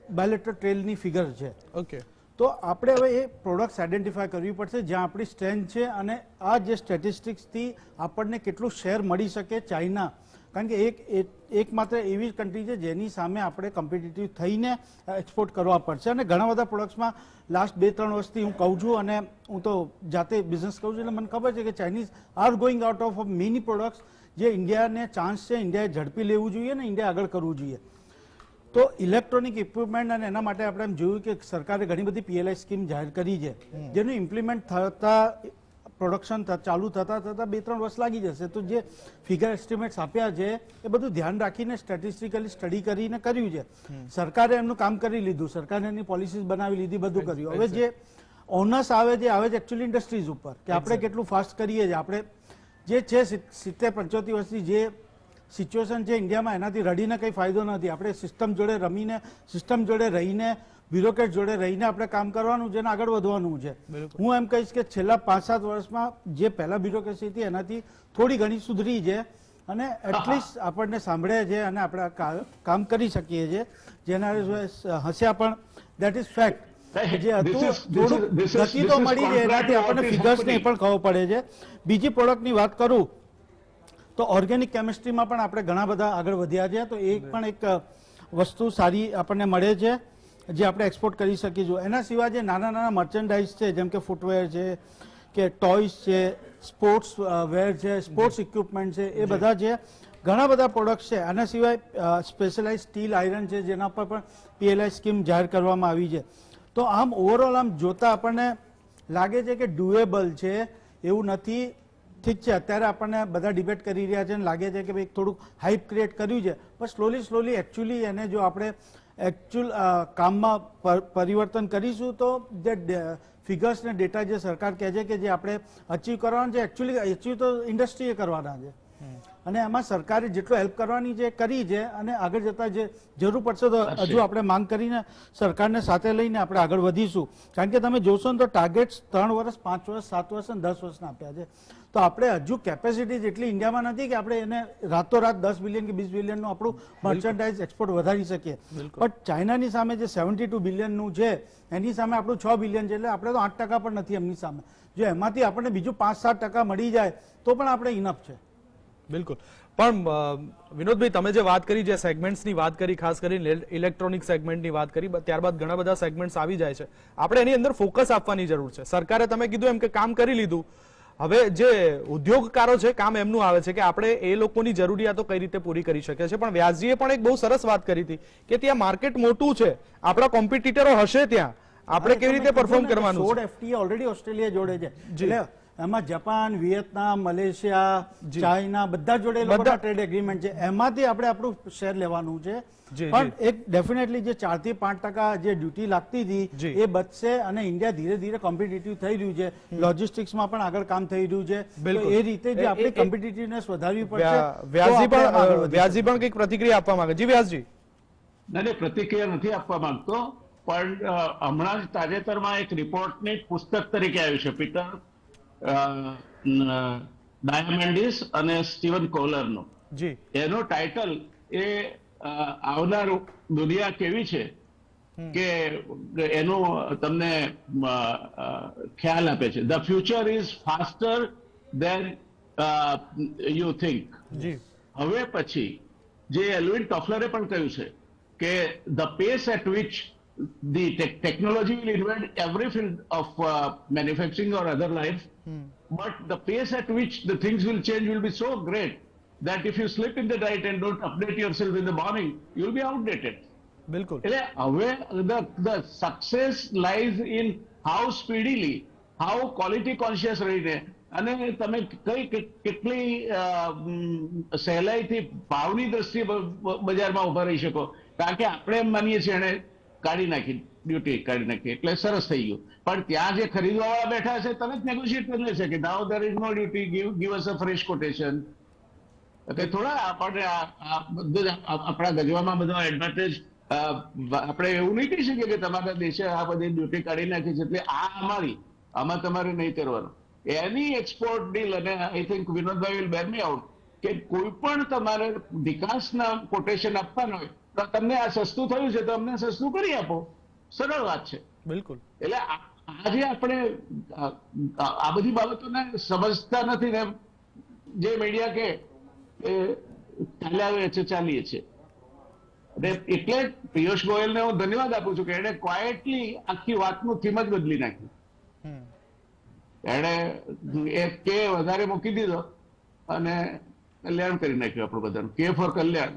D: બાયલેટરલ ટ્રેડની ફિગર છે.
A: ઓકે,
D: તો આપણે હવે એ પ્રોડક્ટ્સ આઈડેન્ટિફાય કરવી પડશે જ્યાં આપણી સ્ટ્રેન્થ છે અને આ જે સ્ટેટિસ્ટિક્સથી આપણને કેટલું શેર મળી શકે ચાઇના, કારણ કે એક માત્ર એવી કન્ટ્રી છે જેની સામે આપણે કોમ્પિટિટિવ થઈને એક્સપોર્ટ કરવા પડશે. અને ઘણા બધા પ્રોડક્ટ્સમાં લાસ્ટ 2-3 વર્ષથી હું કહું છું અને હું તો જાતે બિઝનેસ કરું છું એટલે મને ખબર છે કે Chinese are going out of many products જે ઇન્ડિયાને ચાન્સ છે, ઇન્ડિયાએ ઝડપી લેવું જોઈએ અને ઇન્ડિયા આગળ કરવું જોઈએ. તો ઇલેક્ટ્રોનિક ઇક્વિપમેન્ટ અને એના માટે આપણે એમ જોયું કે સરકારે ઘણી બધી PLI સ્કીમ જાહેર કરી છે જેનું ઇમ્પ્લિમેન્ટ થતા પ્રોડક્શન ચાલુ થતા 2-3 વર્ષ લાગી જશે. તો જે ફિગર એસ્ટિમેટ્સ આપ્યા છે એ બધું ધ્યાન રાખીને સ્ટેટિસ્ટિકલી સ્ટડી કરીને કર્યું છે. સરકારે એમનું કામ કરી લીધું, સરકારે એની પોલિસીસ બનાવી લીધી, બધું કર્યું. હવે જે ઓનર્સ આવે છે એકચ્યુઅલી ઇન્ડસ્ટ્રીઝ ઉપર કે આપણે કેટલું ફાસ્ટ કરીએ છીએ. આપણે જે છે 70-75 વર્ષથી જે સિચ્યુએશન છે ઇન્ડિયામાં એનાથી રડીને કંઈ ફાયદો નથી. આપણે સિસ્ટમ જોડે રમીને, સિસ્ટમ જોડે રહીને, બ્યુરોક્રેટ જોડે રહીને આપણે કામ કરવાનું છે અને આગળ વધવાનું છે. હું એમ કહીશ કે છેલ્લા 5-7 વર્ષમાં જે પહેલા બ્યુરોક્રેસી હતી એનાથી થોડી ઘણી સુધરી છે અને એટલીસ્ટ આપણને સાંભળે છે અને આપણે કામ કરી શકીએ છીએ. જેના હસ્યા પણ દેટ ઇઝ ફેક્ટ. જે હતું થોડું ગતિ તો મળી છે એનાથી આપણને ફિગર્સને પણ ખબર પડે છે. બીજી પ્રોડક્ટની વાત કરું તો ઓર્ગેનિક કેમિસ્ટ્રીમાં પણ આપણે ઘણા બધા આગળ વધ્યા છે. તો એ પણ એક વસ્તુ સારી આપણને મળે છે જે આપણે એક્સપોર્ટ કરી શકીશું. એના સિવાય જે નાના નાના મર્ચેન્ડાઇઝ છે જેમ કે ફૂટવેર છે કે ટોયસ છે, સ્પોર્ટ્સ વેર છે, સ્પોર્ટ્સ ઇક્વિપમેન્ટ છે, એ બધા છે, ઘણા બધા પ્રોડક્ટ્સ છે. આના સિવાય સ્પેશિયલાઇઝ સ્ટીલ આયરન છે જેના પર પણ PLI સ્કીમ જાહેર કરવામાં આવી છે. તો આમ ઓવરઓલ આમ જોતા આપણને લાગે છે કે ડુએબલ છે, એવું નથી. ઠીક છે, અત્યારે આપણને બધા ડિબેટ કરી રહ્યા છે અને લાગે છે કે ભાઈ થોડુંક હાઇપ ક્રિએટ કર્યું છે, પણ સ્લોલી એકચ્યુઅલી એને જો આપણે કામમાં પરિવર્તન કરીશું તો જે ફિગર્સ ને ડેટા જે સરકાર કહે છે કે જે આપણે અચીવ કરવાના છે એકચ્યુઅલી અચીવ તો ઇન્ડસ્ટ્રીએ કરવાના છે અને એમાં સરકારે જેટલો હેલ્પ કરવાની છે કરી છે અને આગળ જતા જે જરૂર પડશે તો હજુ આપણે માંગ કરીને સરકારને સાથે લઈને આપણે આગળ વધીશું. કારણ કે તમે જોશો ને તો ટાર્ગેટ્સ 3 વર્ષ, 5 વર્ષ, 7 વર્ષ અને 10 વર્ષના આપ્યા છે. તો આપણે હજુ કેપેસિટી જેટલી ઇન્ડિયામાં નથી કે આપણે એને રાતોરાત 10 બિલિયન કે 20 બિલિયનનું આપણું મર્ચન્ડાઇઝ એક્સપોર્ટ વધારી શકીએ. પણ ચાઇનાની સામે જે 72 બિલિયનનું છે એની સામે આપણું 6 બિલિયન છે, એટલે આપણે તો 8% પણ નથી એમની સામે. જો એમાંથી આપણને બીજું 5-7% મળી જાય તો પણ આપણે ઇનફ છે.
A: બિલકુલ. પણ વિનોદભાઈ, તમે જે વાત કરી, જે સેગમેન્ટ્સની વાત કરી, ખાસ કરીને ઇલેક્ટ્રોનિક સેગમેન્ટની વાત કરી, ત્યારબાદ ઘણા બધા સેગમેન્ટ્સ આવી જાય છે. આપણે એની અંદર ફોકસ આપવાની જરૂર છે. સરકારે તમે કીધું એમ કે કામ કરી લીધું. હવે જે ઉદ્યોગકારો છે કામ એમનું આવે છે કે આપણે એ લોકોની જરૂરિયાતો કઈ રીતે પૂરી કરી શકીએ છીએ. પણ વ્યાસજીએ પણ એક બહુ સરસ વાત કરી હતી કે ત્યાં માર્કેટ મોટું છે, આપણા કોમ્પિટિટરો હશે, ત્યાં આપણે કેવી રીતે પરફોર્મ કરવાનું.
D: 16 FTA ઓલરેડી ઓસ્ટ્રેલિયા જોડે છે, એટલે એમાં જાપાન, વિયેતનામ, મલેશિયા, ચાઇના બધા જોડે બધા ટ્રેડ એગ્રીમેન્ટ છે. એમાંથી આપણે આપણું શેર લેવાનું છે. પણ એક ડેફિનેટલી જે 4-5% જે ડ્યુટી લાગતી હતી એ બચશે અને ઇન્ડિયા ધીરે ધીરે કોમ્પિટિટિવ થઈ રહ્યું છે. લોજિસ્ટિક્સમાં પણ આગળ કામ થઈ રહ્યું છે. એ રીતે જે આપણી કોમ્પિટિટિવનેસ વધારવી પડશે.
A: વ્યાસજી પણ કંઈક પ્રતિક્રિયા આપવા માંગે. જી વ્યાસજી.
B: ના, પ્રતિક્રિયા નથી આપવા માંગતો, પણ હમણાં જ તાજેતરમાં એક રિપોર્ટની પુસ્તક તરીકે આવ્યું છે પીટર ડાયમેન્ડિસ અને સ્ટીવન કોલરનો. એનો ટાઇટલ એ આવનાર દુનિયા કેવી છે કે એનો તમને ખ્યાલ આપે છે. The future is faster than you think.
A: જી
B: હવે પછી જે એલ્વિન ટોફલરે પણ કહ્યું છે કે the pace at which the technology will invade every field of manufacturing or other life, but the pace at which the things will change will be so great that if you slip in the night and don't update yourself in the morning, you will be outdated.
A: બિલકુલ.
B: એટલે હવે the success lies in how speedily, how quality conscious રહીને અને તમે કેટલી સહેલાઈથી ભાવની દ્રષ્ટિએ બજારમાં ઉભા રહી શકો. કારણ કે આપણે એમ માનીએ છીએ એને કાઢી નાખી, ડ્યુટી કાઢી નાખી એટલે સરસ થઈ ગયું, પણ ત્યાં જે ખરીદવા વાળા બેઠા છે તરત નેગોશિએટ કરી લેશે કે now there is no duty, give us a fresh quotation. થોડા આપણે બધું આપણા ગજવામાં બધો એડવાન્ટેજ આપણે એવું નહીં કહી શકીએ કે તમારા દેશે આ બધી ડ્યુટી કાઢી નાખી છે એટલે આ અમારી, આમાં તમારે નહીં કરવાનું. એની એક્સપોર્ટ ડીલ, અને I think Vinodbhai will bear me out, કે કોઈ પણ તમારે નિકાસના કોટેશન આપવાના હોય તો તમને આ સસ્તું થયું છે તો અમને સસ્તું કરી આપો, સરળ વાત છે.
A: બિલકુલ.
B: એટલે આજે આપણે આ બધી બાબતોને સમજતા નથી ને જે મીડિયા કે ચાલ્યા છે ચાલીએ છે. એટલે પિયુષ ગોયલને હું ધન્યવાદ આપું છું કે એને ક્વાયટલી આખી વાતનું થીમ જ બદલી નાખ્યું. એને કે વધારે મૂકી દીધો અને કલ્યાણ કરી નાખ્યું આપણું બધાનું. કે ફોર કલ્યાણ.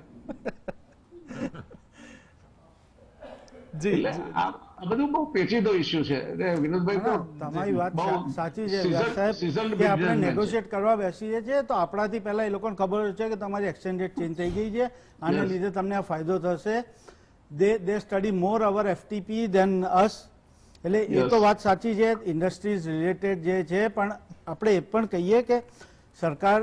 A: જી
B: આ બધું બહુ પેચીદો ઇસ્યુ છે. વિનોદભાઈ તો
D: તમારી વાત સાચી છે સાહેબ કે આપણે નેગોશિએટ કરવા બેસીએ છીએ તો આપણાથી પહેલા એ લોકોને ખબર છે કે તમારી એક્સચેન્જ રેટ ચેન્જ થઈ ગઈ છે, આને લીધે તમને આ ફાયદો થશે. દે સ્ટડી મોર અવર એફટીપી દેન અસ. એટલે એ તો વાત સાચી છે, ઇન્ડસ્ટ્રીઝ રિલેટેડ જે છે, પણ આપણે એ પણ કહીએ કે સરકાર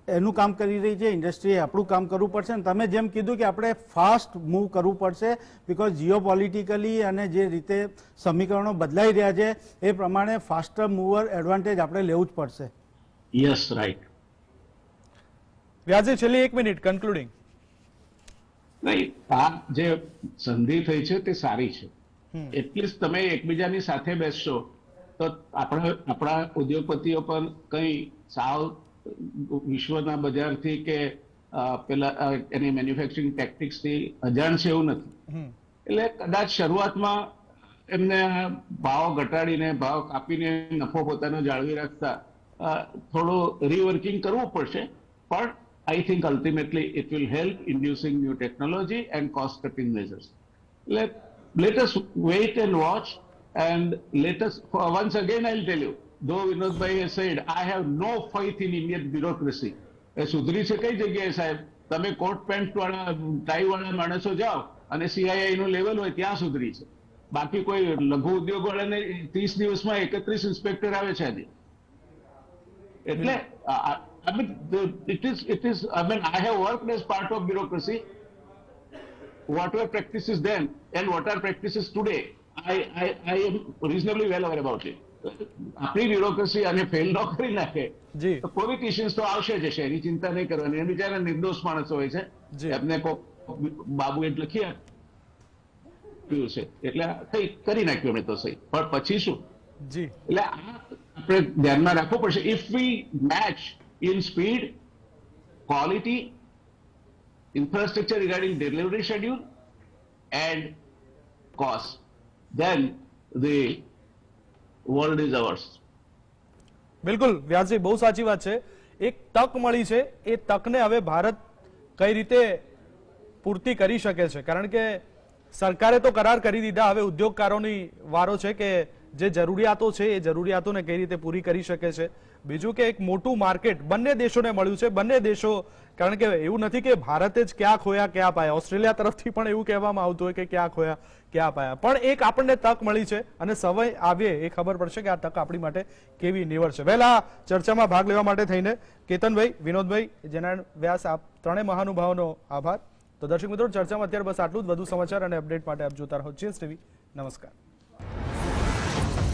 D: એનું કામ કરી રહી છે, ઇન્ડસ્ટ્રીએ આપણું કામ કરવું પડશે. અને તમે જેમ કીધું કે આપણે ફાસ્ટ મૂવ કરવું પડશે બિકોઝ જીઓ પોલિટિકલી અને જે રીતે સમીકરણો બદલાઈ રહ્યા છે એ પ્રમાણે ફાસ્ટર મૂવર એડવાન્ટેજ આપણે લેવું જ પડશે.
B: Yes, right.
A: વ્યાજે છેલ્લી 1 મિનિટ કન્ક્લુડિંગ.
B: નહીં, આ જે સંધિ થઈ છે તે સારી છે. એટલીસ્ટ તમે એકબીજાની સાથે બેસશો તો આપણા ઉદ્યોગપતિઓ પણ કઈ સાવ વિશ્વના બજારથી કે પેલા એની મેન્યુફેક્ચરિંગ ટેક્ટિક્સથી અજાણ છે એવું નથી. એટલે કદાચ શરૂઆતમાં એમને ભાવ ઘટાડીને ભાવ કાપીને નફો પોતાનો જાળવી રાખતા થોડું રીવર્કિંગ કરવું પડશે, પણ I think ultimately it will help inducing new technology and cost cutting measures. એટલે let us wait and watch, and let us, once again I'll tell you, though Vinod bhai has said, I have no faith in Indian bureaucracy. એ સુધરી છે કઈ જગ્યાએ સાહેબ? તમે coat pant વાળા tie વાળા માણસો જાઓ અને સીઆઈઆઈ નું લેવલ હોય ત્યાં સુધરી છે. બાકી કોઈ લઘુ ઉદ્યોગ વાળાને 30 દિવસમાં 31 ઇન્સ્પેક્ટર આવે છે આજે. એટલે I have worked as part of bureaucracy. What were practices then and what are practices today, I am reasonably well aware about it. આપણી બ્યુરોક્રેસી અને ફેલ ન કરી નાખે તો પોલિટિશિયન્સ તો આવશે જશે, એની ચિંતા નહીં કરવાની. એ બિચારા નિર્દોષ માણસો હોય છે, એમને બાબુ એટલે લખી આપ્યું છે એટલે કઈ કરી નાખ્યું અમે તો સહી, પણ પછી શું? એટલે આ આપણે ધ્યાનમાં રાખવું પડશે. If V match in speed, quality, infrastructure regarding delivery schedule and cost, then the world is ours.
A: બિલકુલ વ્યાસજી, બહુ સાચી વાત છે. એક તક મળી છે, એ તકને હવે ભારત કઈ રીતે પૂર્તિ કરી શકે છે? કારણ કે સરકારે તો કરાર કરી દીધા, હવે ઉદ્યોગકારોની વારો છે કે જે જરૂરિયાતો છે એ જરૂરિયાતોને કઈ રીતે પૂરી કરી શકે છે. બીજું કે એક મોટું માર્કેટ બંને દેશોને મળ્યું છે. બંને દેશો, કારણ કે એવું નથી કે ભારતે જ ક્યાં ખોયા ક્યાં પાયા, ઓસ્ટ્રેલિયા તરફથી પણ એવું કહેવામાં આવતું હોય કે ક્યાં ખોયા ક્યાં પાયા, પણ એક આપણને તક મળી છે અને સમય આવે એ ખબર પડશે કે આ તક આપણી માટે કેવી નીવડશે. વહેલા ચર્ચામાં ભાગ લેવા માટે થઈને કેતનભાઈ, વિનોદભાઈ, જનાર્દન વ્યાસ, આપ ત્રણેય મહાનુભાવોનો આભાર. તો દર્શક મિત્રો, ચર્ચામાં અત્યારે બસ આટલું જ. વધુ સમાચાર અને અપડેટ માટે આપ જોતા રહો GS TV. નમસ્કાર.